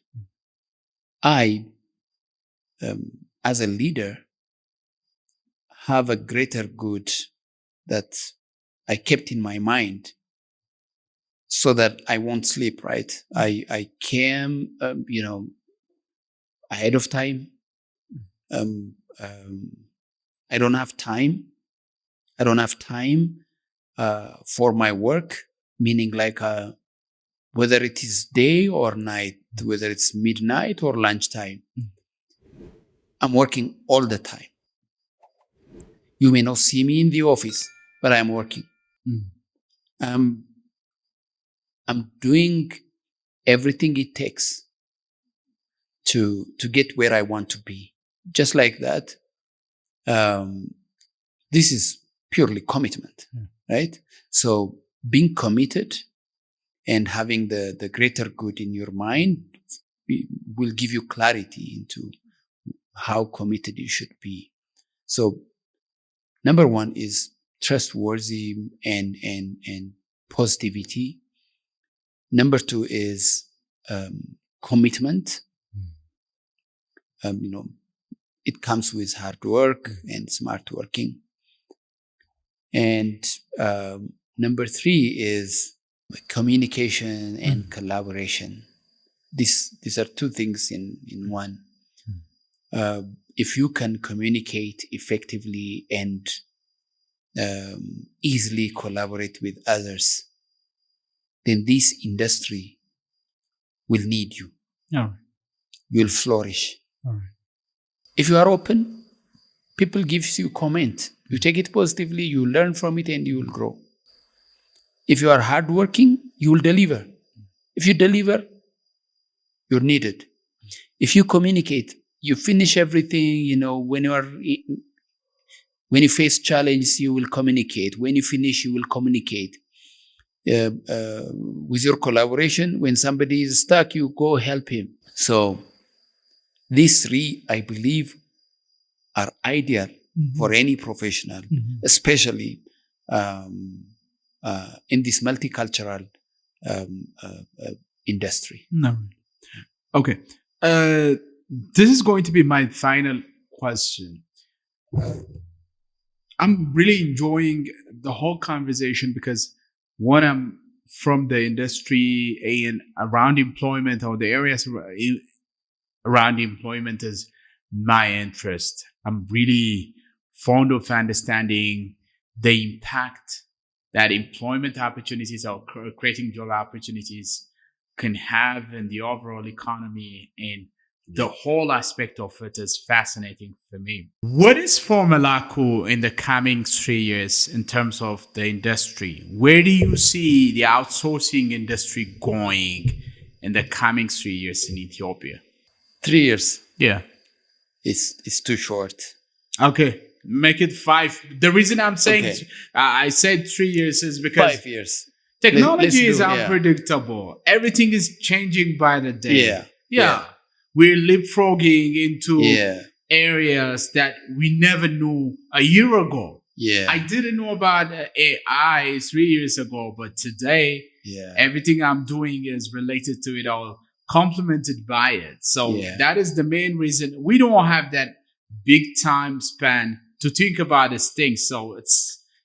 I, as a leader, have a greater good that I kept in my mind so that I won't sleep, right? I came, ahead of time. I don't have time. I don't have time for my work, meaning like whether it is day or night, whether it's midnight or lunchtime. I'm working all the time. You may not see me in the office, but I'm working. I'm doing everything it takes to get where I want to be. Just like that. This is purely commitment, right? So being committed and having the greater good in your mind will give you clarity into how committed you should be. So number one is trustworthy and positivity. Number two is commitment. It comes with hard work and smart working. And number three is communication and collaboration. These are two things in one. If you can communicate effectively and easily collaborate with others, then this industry will need you. You'll flourish. If you are open, people give you comment. You take it positively, you learn from it, and you will grow. If you are hardworking, you will deliver. If you deliver, you're needed. If you communicate, you finish everything. When you face challenges, you will communicate. When you finish, you will communicate. With your collaboration, when somebody is stuck, you go help him. So these three, I believe, are ideal for any professional, especially in this multicultural industry. Okay. This is going to be my final question. I'm really enjoying the whole conversation because when I'm from the industry and around employment or the areas around employment is my interest. I'm really fond of understanding the impact that employment opportunities or creating job opportunities can have in the overall economy, and the whole aspect of it is fascinating for me. What is for Melaku in the coming 3 years in terms of the industry? Where do you see the outsourcing industry going in the coming 3 years in Ethiopia? 3 years. Yeah. It's too short. Okay. Make it 5. The reason I'm saying I said 3 years is because 5 years. Technology is unpredictable. Everything is changing by the day. Yeah. We're leapfrogging into areas that we never knew a year ago. I didn't know about AI 3 years ago, but today, everything I'm doing is related to it all, complemented by it. So that is the main reason we don't have that big time span to think about this thing. So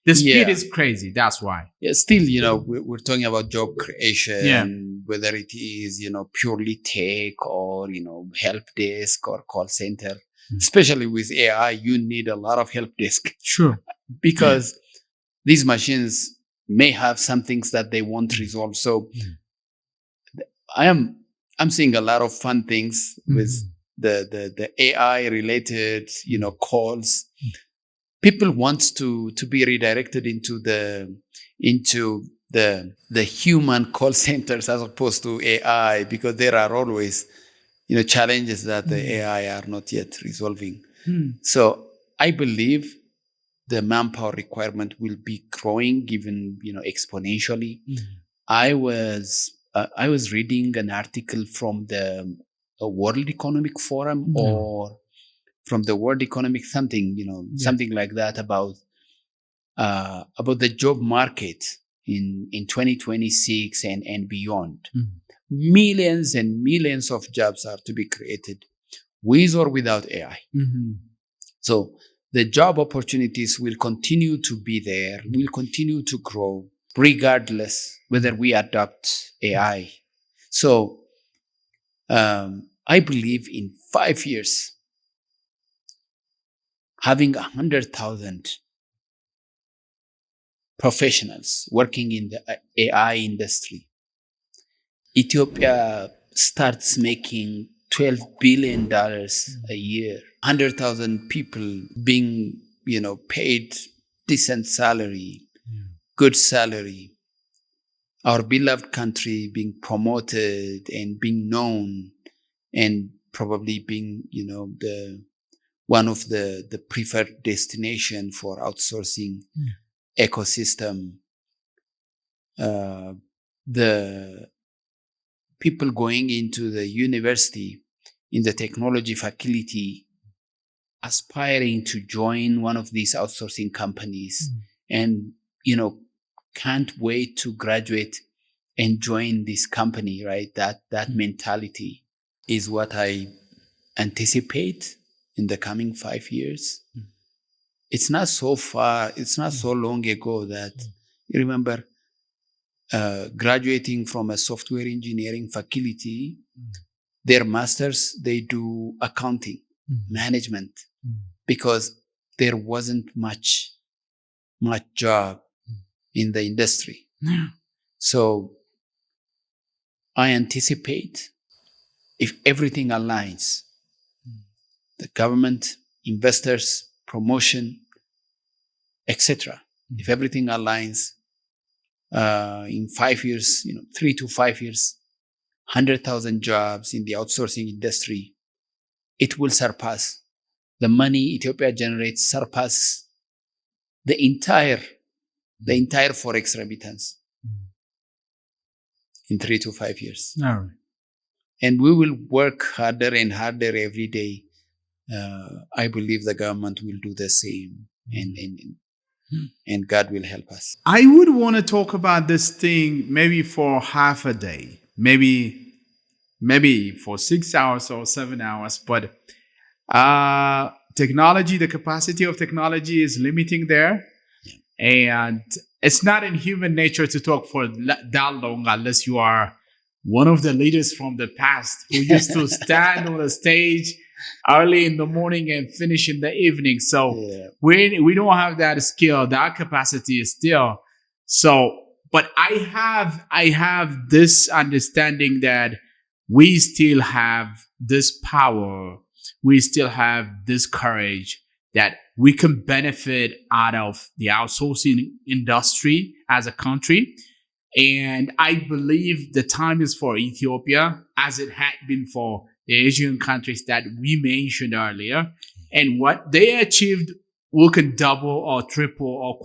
the speed is crazy. That's why. Still, we're talking about job creation, whether it is, purely tech or, help desk or call center. Especially with AI, you need a lot of help desk. Sure. Because these machines may have some things that they won't resolve. So I'm seeing a lot of fun things with the AI related, calls. People want to be redirected into the human call centers as opposed to AI, because there are always, challenges that the AI are not yet resolving. So I believe the manpower requirement will be growing, given, exponentially. I was reading an article from the World Economic Forum or from the World Economic something, something like that about the job market in 2026 and beyond. millions and millions of jobs are to be created with or without AI. So the job opportunities will continue to be there, will continue to grow, regardless whether we adopt AI. So I believe in 5 years, having 100,000 professionals working in the AI industry, Ethiopia starts making $12 billion a year, 100,000 people being, paid decent salary, good salary, our beloved country being promoted and being known, and probably being, one of the preferred destination for outsourcing ecosystem. The people going into the university in the technology faculty, aspiring to join one of these outsourcing companies, and can't wait to graduate and join this company, right? That mentality is what I anticipate in the coming 5 years. It's not so far, it's not so long ago that you remember graduating from a software engineering faculty, their masters, they do accounting, management, because there wasn't much job in the industry. So I anticipate, if everything aligns, the government, investors, promotion, etc., if everything aligns, in 5 years, 3 to 5 years, 100,000 jobs in the outsourcing industry, it will surpass the money Ethiopia generates, surpass the entire forex remittance in 3 to 5 years. All right. And we will work harder and harder every day. I believe the government will do the same, and God will help us. I would want to talk about this thing maybe for half a day, maybe for 6 hours or 7 hours, but technology, the capacity of technology is limiting there. And it's not in human nature to talk for that long unless you are one of the leaders from the past who used to stand on a stage early in the morning and finish in the evening. So we don't have that skill, that capacity is still. So, but I have this understanding that we still have this power, we still have this courage that we can benefit out of the outsourcing industry as a country. And I believe the time is for Ethiopia, as it had been for the Asian countries that we mentioned earlier. And what they achieved, we can double or triple or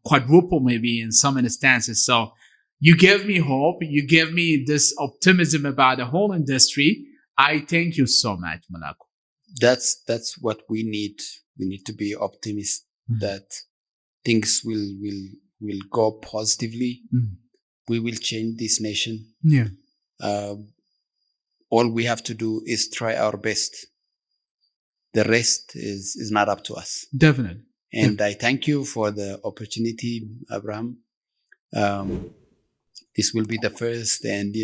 quadruple maybe in some instances. So you gave me hope. You gave me this optimism about the whole industry. I thank you so much, Melaku. That's what we need. We need to be optimistic that things will go positively. We will change this nation. Yeah. All we have to do is try our best. The rest is not up to us. Definitely. And I thank you for the opportunity, Abraham. This will be the first, and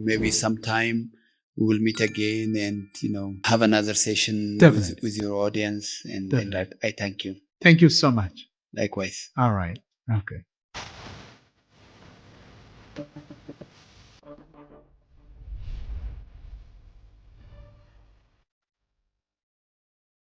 maybe sometime we will meet again and have another session with your audience. And I thank you. Thank you so much. Likewise. All right. Okay.